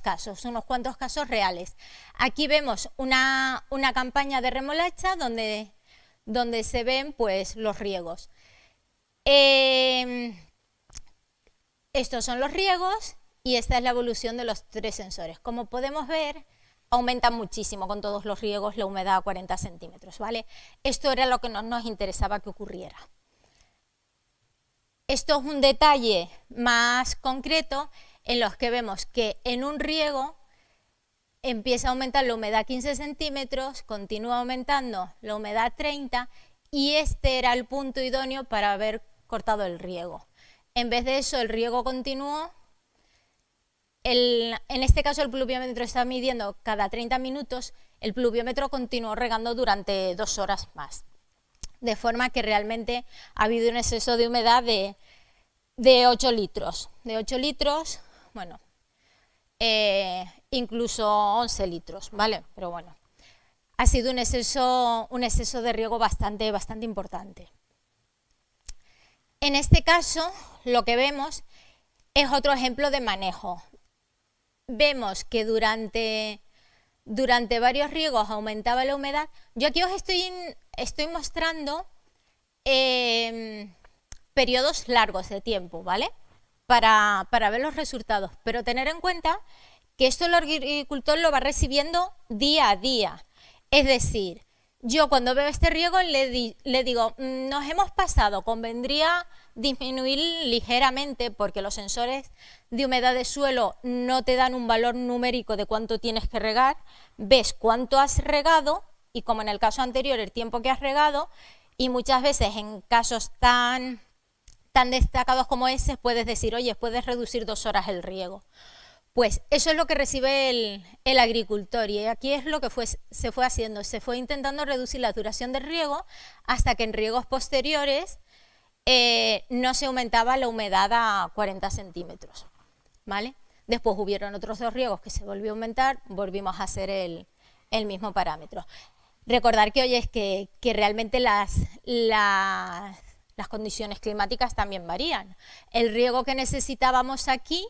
casos, unos cuantos casos reales. Aquí vemos una campaña de remolacha donde se ven pues los riegos. Estos son los riegos y esta es la evolución de los 3 sensores. Como podemos ver, aumenta muchísimo con todos los riegos la humedad a 40 centímetros, ¿vale? Esto era lo que nos interesaba que ocurriera. Esto es un detalle más concreto en los que vemos que en un riego empieza a aumentar la humedad 15 centímetros, continúa aumentando la humedad 30 y este era el punto idóneo para haber cortado el riego. En vez de eso, el riego continuó. En este caso, el pluviómetro está midiendo cada 30 minutos, el pluviómetro continuó regando durante 2 horas más. De forma que realmente ha habido un exceso de humedad de 8 litros. De 8 litros, bueno, incluso 11 litros, ¿vale? Pero bueno, ha sido un exceso de riego bastante importante. En este caso, lo que vemos es otro ejemplo de manejo. Vemos que durante varios riegos aumentaba la humedad. Yo aquí os estoy mostrando periodos largos de tiempo, ¿vale? Para ver los resultados. Pero tener en cuenta que esto el agricultor lo va recibiendo día a día. Es decir, yo cuando veo este riego le digo, nos hemos pasado, convendría disminuir ligeramente porque los sensores de humedad de suelo no te dan un valor numérico de cuánto tienes que regar, ves cuánto has regado y como en el caso anterior el tiempo que has regado y muchas veces en casos tan destacados como ese puedes decir, oye, puedes reducir 2 horas el riego. Pues eso es lo que recibe el agricultor y aquí es lo que se fue haciendo, se fue intentando reducir la duración del riego hasta que en riegos posteriores no se aumentaba la humedad a 40 centímetros, ¿vale? Después hubieron otros 2 riegos que se volvió a aumentar, volvimos a hacer el mismo parámetro. Recordar que, oye, es que realmente las condiciones climáticas también varían. El riego que necesitábamos aquí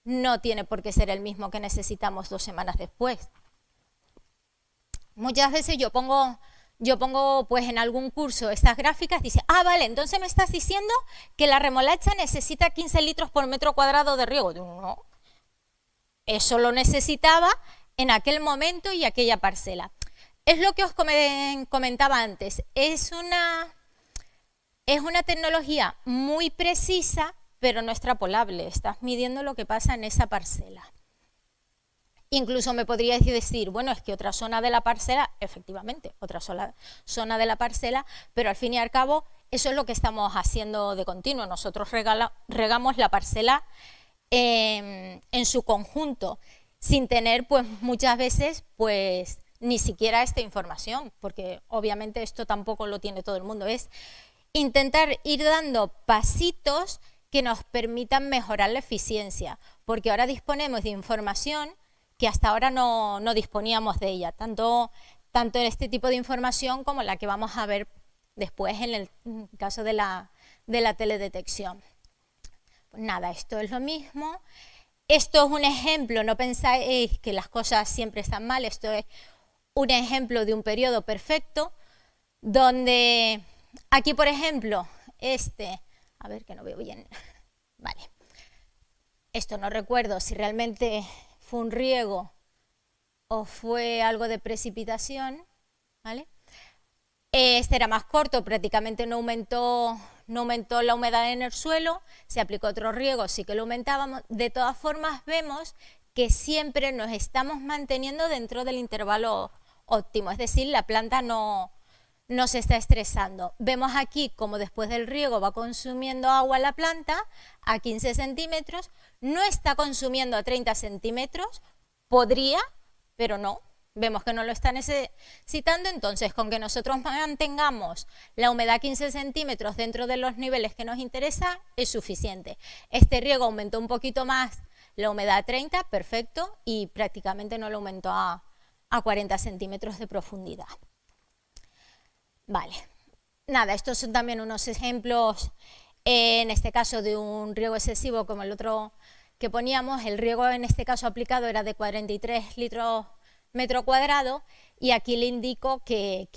no tiene por qué ser el mismo que necesitamos 2 semanas después. Muchas veces yo pongo yo pongo pues en algún curso estas gráficas, dice, ah, vale, entonces me estás diciendo que la remolacha necesita 15 litros por metro cuadrado de riego. Digo, no, eso lo necesitaba en aquel momento y aquella parcela. Es lo que os comentaba antes, es una tecnología muy precisa, pero no extrapolable, estás midiendo lo que pasa en esa parcela. Incluso me podríais decir, bueno, es que otra zona de la parcela, efectivamente, otra zona de la parcela, pero al fin y al cabo eso es lo que estamos haciendo de continuo. Nosotros regamos la parcela en su conjunto, sin tener pues muchas veces pues ni siquiera esta información, porque obviamente esto tampoco lo tiene todo el mundo. Es intentar ir dando pasitos que nos permitan mejorar la eficiencia, porque ahora disponemos de información que hasta ahora no disponíamos de ella, tanto este tipo de información como la que vamos a ver después en el caso de la teledetección. Pues nada, esto es lo mismo. Esto es un ejemplo, no pensáis que las cosas siempre están mal, esto es un ejemplo de un periodo perfecto, donde aquí, por ejemplo, a ver que no veo bien, vale, esto no recuerdo si realmente fue un riego o fue algo de precipitación, ¿vale? Este era más corto, prácticamente no aumentó la humedad en el suelo, se aplicó otro riego, sí que lo aumentábamos. De todas formas vemos que siempre nos estamos manteniendo dentro del intervalo óptimo, es decir, la planta no se está estresando. Vemos aquí como después del riego va consumiendo agua la planta a 15 centímetros, no está consumiendo a 30 centímetros, podría, pero no. Vemos que no lo está necesitando, entonces con que nosotros mantengamos la humedad 15 centímetros dentro de los niveles que nos interesa es suficiente. Este riego aumentó un poquito más la humedad a 30, perfecto, y prácticamente no lo aumentó a 40 centímetros de profundidad. Vale, nada, estos son también unos ejemplos, en este caso de un riego excesivo como el otro que poníamos. El riego en este caso aplicado era de 43 litros metro cuadrado y aquí le indico que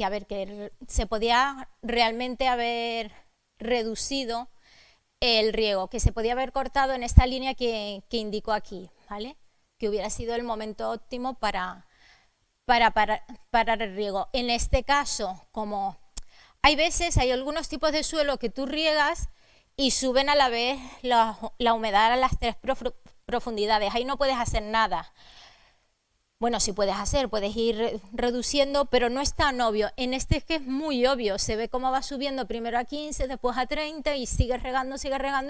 se podía realmente haber reducido el riego, que se podía haber cortado en esta línea que indico aquí, ¿vale? Que hubiera sido el momento óptimo para el riego. En este caso, como hay algunos tipos de suelo que tú riegas y suben a la vez la humedad a las 3 profundidades, ahí no puedes hacer nada. Bueno, sí puedes ir reduciendo, pero no es tan obvio. En este es que es muy obvio, se ve cómo va subiendo primero a 15, después a 30 y sigue regando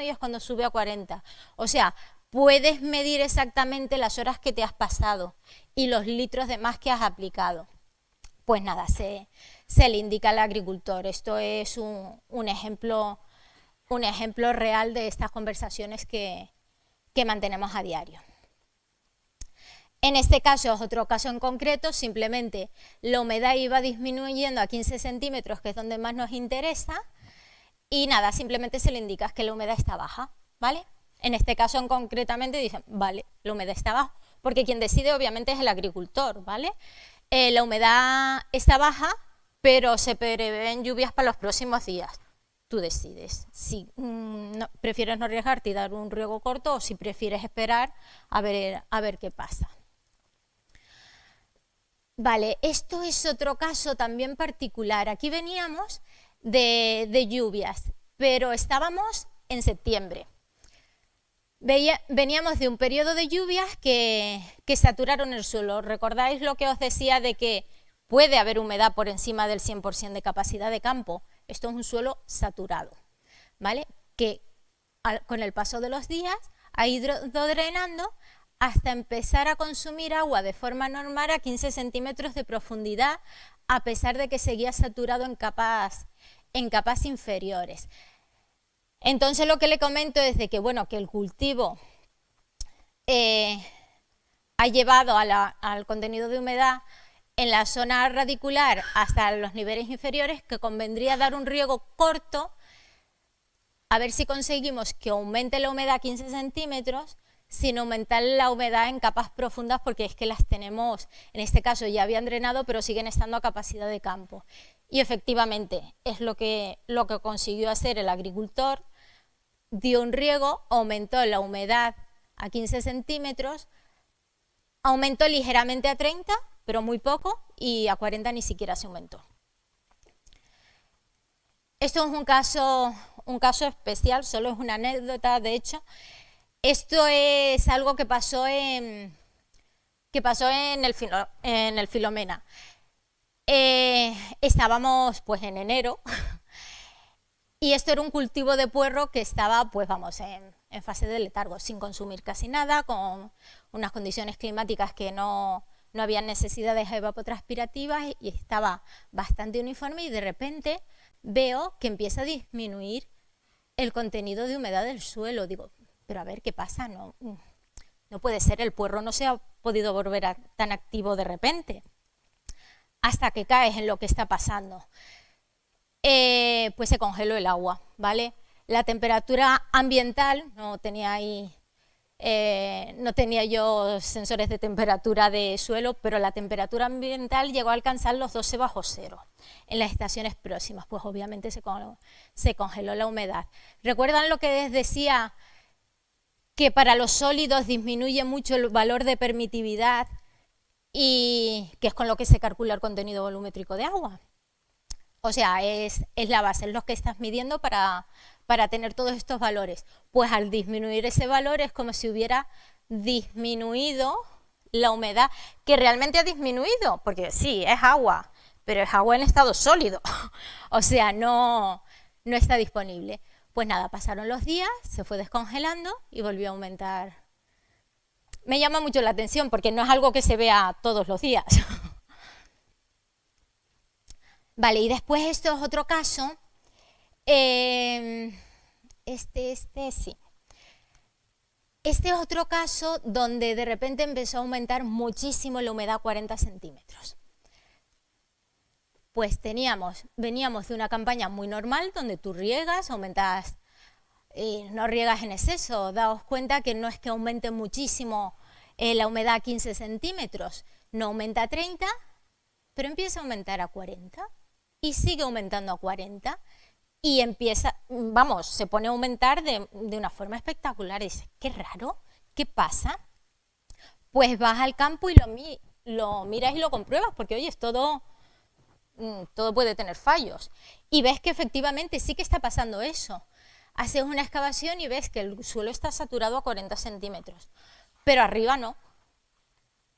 y es cuando sube a 40. O sea, puedes medir exactamente las horas que te has pasado y los litros de más que has aplicado. Pues nada, se le indica al agricultor. Esto es un ejemplo real de estas conversaciones que mantenemos a diario. En este caso, otro caso en concreto, simplemente la humedad iba disminuyendo a 15 centímetros, que es donde más nos interesa, y nada, simplemente se le indica que la humedad está baja, ¿vale? En este caso concretamente dicen, vale, la humedad está baja, porque quien decide obviamente es el agricultor, ¿vale? La humedad está baja, pero se prevén lluvias para los próximos días. Tú decides si prefieres no arriesgarte y dar un riego corto o si prefieres esperar a ver qué pasa. Vale, esto es otro caso también particular. Aquí veníamos de lluvias, pero estábamos en septiembre. Veníamos de un periodo de lluvias que saturaron el suelo. ¿Recordáis lo que os decía de que puede haber humedad por encima del 100% de capacidad de campo? Esto es un suelo saturado, ¿vale? Que con el paso de los días ha ido drenando hasta empezar a consumir agua de forma normal a 15 centímetros de profundidad, a pesar de que seguía saturado en capas inferiores. Entonces lo que le comento es de que, bueno, que el cultivo ha llevado al contenido de humedad en la zona radicular hasta los niveles inferiores, que convendría dar un riego corto, a ver si conseguimos que aumente la humedad a 15 centímetros, sin aumentar la humedad en capas profundas, porque es que las tenemos, en este caso ya habían drenado, pero siguen estando a capacidad de campo. Y efectivamente es lo que consiguió hacer el agricultor. Dio un riego, aumentó la humedad a 15 centímetros, aumentó ligeramente a 30, pero muy poco, y a 40 ni siquiera se aumentó. Esto es un caso especial, solo es una anécdota, de hecho. Esto es algo que pasó en el Filomena. Estábamos pues en enero y esto era un cultivo de puerro que estaba pues vamos en fase de letargo, sin consumir casi nada, con unas condiciones climáticas que no había necesidades evapotranspirativas y estaba bastante uniforme, y de repente veo que empieza a disminuir el contenido de humedad del suelo. Digo, pero a ver qué pasa, no puede ser, el puerro no se ha podido volver tan activo de repente. Hasta que caes en lo que está pasando. Pues se congeló el agua, ¿vale? La temperatura ambiental, no tenía yo sensores de temperatura de suelo, pero la temperatura ambiental llegó a alcanzar los 12 bajo cero. En las estaciones próximas, pues obviamente se congeló la humedad. ¿Recuerdan lo que les decía? Que para los sólidos disminuye mucho el valor de permitividad, y que es con lo que se calcula el contenido volumétrico de agua. O sea, es la base, es lo que estás midiendo para tener todos estos valores. Pues al disminuir ese valor es como si hubiera disminuido la humedad, que realmente ha disminuido, porque sí, es agua, pero es agua en estado sólido. O sea, no está disponible. Pues nada, pasaron los días, se fue descongelando y volvió a aumentar. Me llama mucho la atención porque no es algo que se vea todos los días. Vale, y después esto es otro caso. Sí. Este es otro caso donde de repente empezó a aumentar muchísimo la humedad, 40 centímetros. Pues veníamos de una campaña muy normal donde tú riegas, aumentas, no riegas en exceso. Daos cuenta que no es que aumente muchísimo la humedad a 15 centímetros, no aumenta a 30, pero empieza a aumentar a 40 y sigue aumentando a 40 y se pone a aumentar de una forma espectacular. Y dices, qué raro, ¿qué pasa? Pues vas al campo y lo miras y lo compruebas, porque oye, todo puede tener fallos. Y ves que efectivamente sí que está pasando eso. Haces una excavación y ves que el suelo está saturado a 40 centímetros, pero arriba no.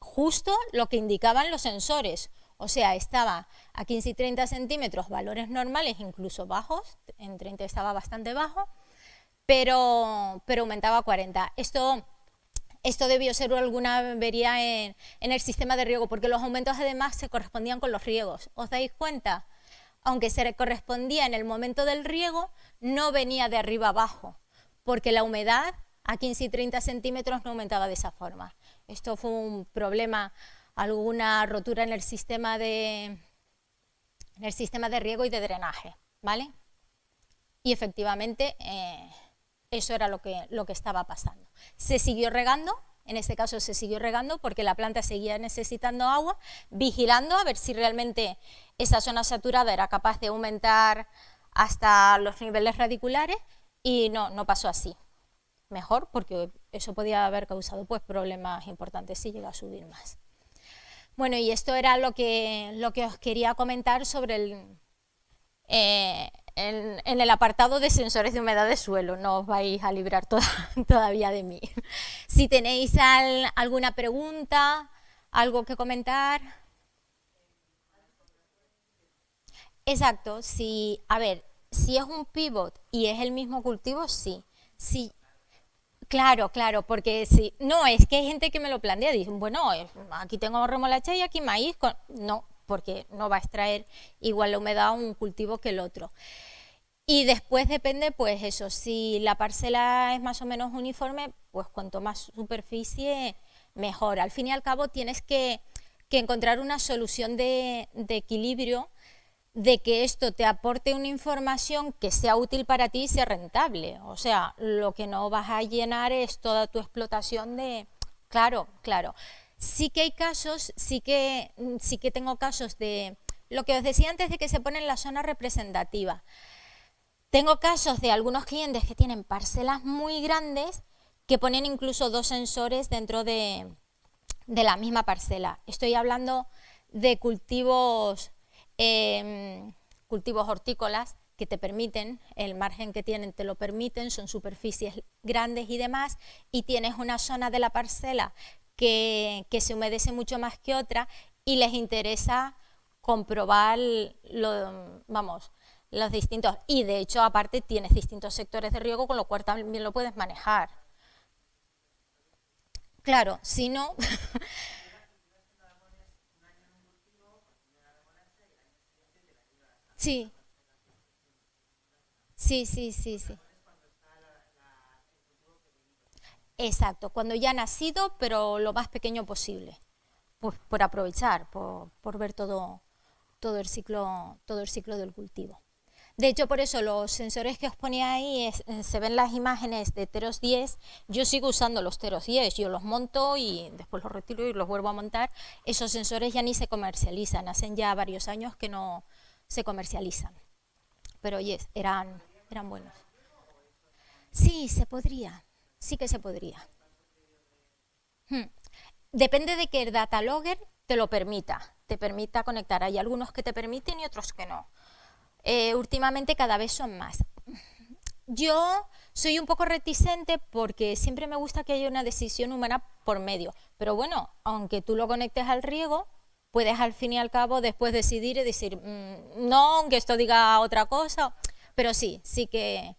Justo lo que indicaban los sensores. O sea, estaba a 15 y 30 centímetros, valores normales, incluso bajos, en 30 estaba bastante bajo, pero aumentaba a 40. Esto debió ser alguna avería en el sistema de riego, porque los aumentos además se correspondían con los riegos. ¿Os dais cuenta? Aunque se correspondía en el momento del riego, no venía de arriba abajo, porque la humedad a 15 y 30 centímetros no aumentaba de esa forma. Esto fue un problema, alguna rotura en el sistema de riego y de drenaje, ¿vale? Y efectivamente eso era lo que estaba pasando. Se siguió regando, en este caso se siguió regando porque la planta seguía necesitando agua, vigilando a ver si realmente esa zona saturada era capaz de aumentar hasta los niveles radiculares, y no pasó así. Mejor, porque eso podía haber causado pues problemas importantes si llega a subir más. Bueno, y esto era lo que os quería comentar sobre en el apartado de sensores de humedad de suelo. No os vais a librar todavía de mí. Si tenéis alguna pregunta, algo que comentar. Exacto, a ver, si es un pivot y es el mismo cultivo, sí. Claro, porque sí. No, es que hay gente que me lo plantea, dicen, bueno, aquí tengo remolacha y aquí maíz. No, porque no va a extraer igual la humedad un cultivo que el otro. Y después depende, pues eso, si la parcela es más o menos uniforme, pues cuanto más superficie, mejor. Al fin y al cabo tienes que encontrar una solución de equilibrio, de que esto te aporte una información que sea útil para ti y sea rentable. O sea, lo que no vas a llenar es toda tu explotación de... Claro. Sí que hay casos, sí que tengo casos de Lo que os decía antes de que se pone en la zona representativa. Tengo casos de algunos clientes que tienen parcelas muy grandes que ponen incluso 2 sensores dentro de la misma parcela. Estoy hablando de cultivos hortícolas que te permiten, el margen que tienen te lo permiten, son superficies grandes y demás, y tienes una zona de la parcela que se humedece mucho más que otra y les interesa comprobar los distintos, y de hecho aparte tienes distintos sectores de riego, con lo cual también lo puedes manejar. Claro, si no... Sí, sí, sí, sí, sí. Exacto, cuando ya ha nacido, pero lo más pequeño posible, pues por aprovechar, por ver todo el ciclo del cultivo. De hecho, por eso los sensores que os ponía ahí, se ven las imágenes de Teros 10, yo sigo usando los Teros 10, yo los monto y después los retiro y los vuelvo a montar. Esos sensores ya ni se comercializan, hacen ya varios años que no se comercializan. Pero oye, eran buenos. Sí, se podría, sí que se podría. Hmm. Depende de que el data logger te lo permita, te permita conectar. Hay algunos que te permiten y otros que no. Últimamente cada vez son más. Yo soy un poco reticente porque siempre me gusta que haya una decisión humana por medio. Pero bueno, aunque tú lo conectes al riego, puedes al fin y al cabo después decidir y decir, no, aunque esto diga otra cosa. Pero sí, sí que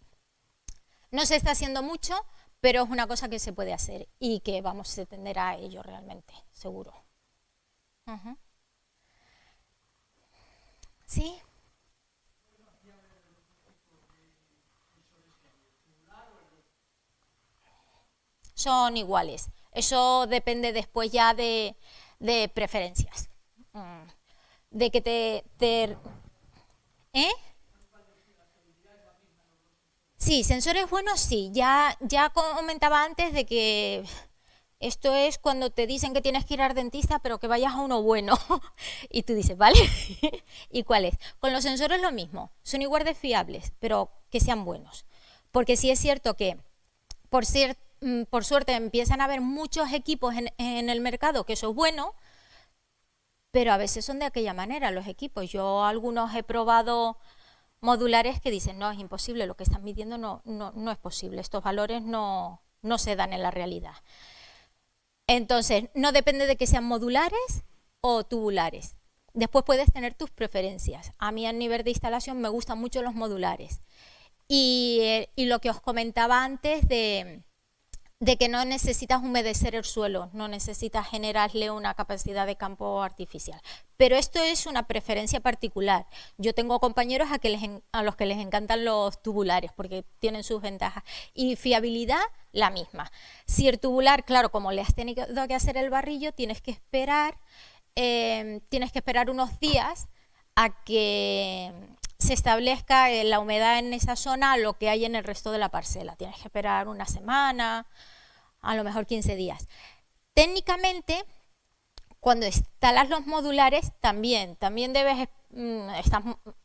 no se está haciendo mucho, pero es una cosa que se puede hacer y que vamos a tender a ello realmente, seguro. Ujú. ¿Sí? Son iguales. Eso depende después ya de preferencias. Mm. De que ¿eh? Sí, sensores buenos sí. Ya comentaba antes de que esto es cuando te dicen que tienes que ir al dentista, pero que vayas a uno bueno. Y tú dices, ¿vale? ¿Y cuál es? Con los sensores lo mismo. Son igual de fiables, pero que sean buenos. Porque sí es cierto que por suerte empiezan a haber muchos equipos en el mercado, que eso es bueno, pero a veces son de aquella manera los equipos. Yo algunos he probado modulares que dicen, no, es imposible, lo que están midiendo no es posible, estos valores no se dan en la realidad. Entonces, no depende de que sean modulares o tubulares. Después puedes tener tus preferencias. A mí a nivel de instalación me gustan mucho los modulares. Y lo que os comentaba antes de que no necesitas humedecer el suelo, no necesitas generarle una capacidad de campo artificial. Pero esto es una preferencia particular. Yo tengo compañeros a los que les encantan los tubulares porque tienen sus ventajas. Y fiabilidad, la misma. Si el tubular, claro, como le has tenido que hacer el barrillo, tienes que esperar unos días a que se establezca la humedad en esa zona a lo que hay en el resto de la parcela. Tienes que esperar una semana, a lo mejor 15 días. Técnicamente, cuando instalas los modulares, también debes,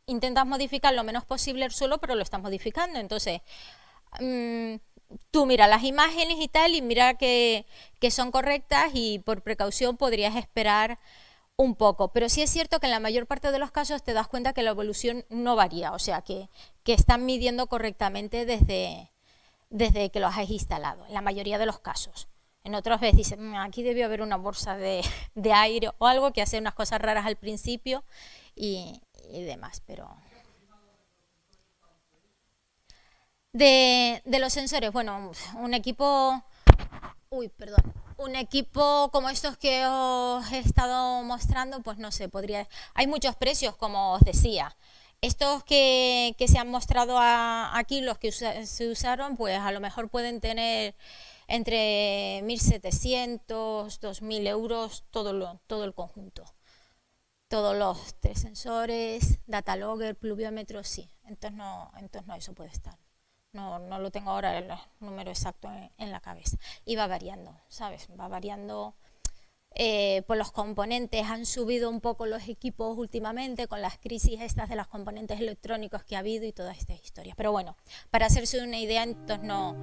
intentas modificar lo menos posible el suelo, pero lo estás modificando. Entonces, tú mira las imágenes y tal, y mira que son correctas, y por precaución podrías esperar un poco, pero sí es cierto que en la mayor parte de los casos te das cuenta que la evolución no varía, o sea que están midiendo correctamente desde que los has instalado, en la mayoría de los casos. En otros veces dicen, aquí debió haber una bolsa de aire o algo que hace unas cosas raras al principio y demás, pero... De los sensores, bueno, un equipo... Uy, perdón. Un equipo como estos que os he estado mostrando, pues no sé, podría... Hay muchos precios, como os decía. Estos que se han mostrado aquí, los que se usaron, pues a lo mejor pueden tener entre 1.700, 2.000 euros todo el conjunto. Todos los 3 sensores, data logger, pluviómetro, sí. Entonces no, eso puede estar. No lo tengo ahora el número exacto en la cabeza. Y va variando, ¿sabes? Va variando Por los componentes han subido un poco los equipos últimamente con las crisis estas de los componentes electrónicos que ha habido y todas estas historias. Pero bueno, para hacerse una idea, entonces no...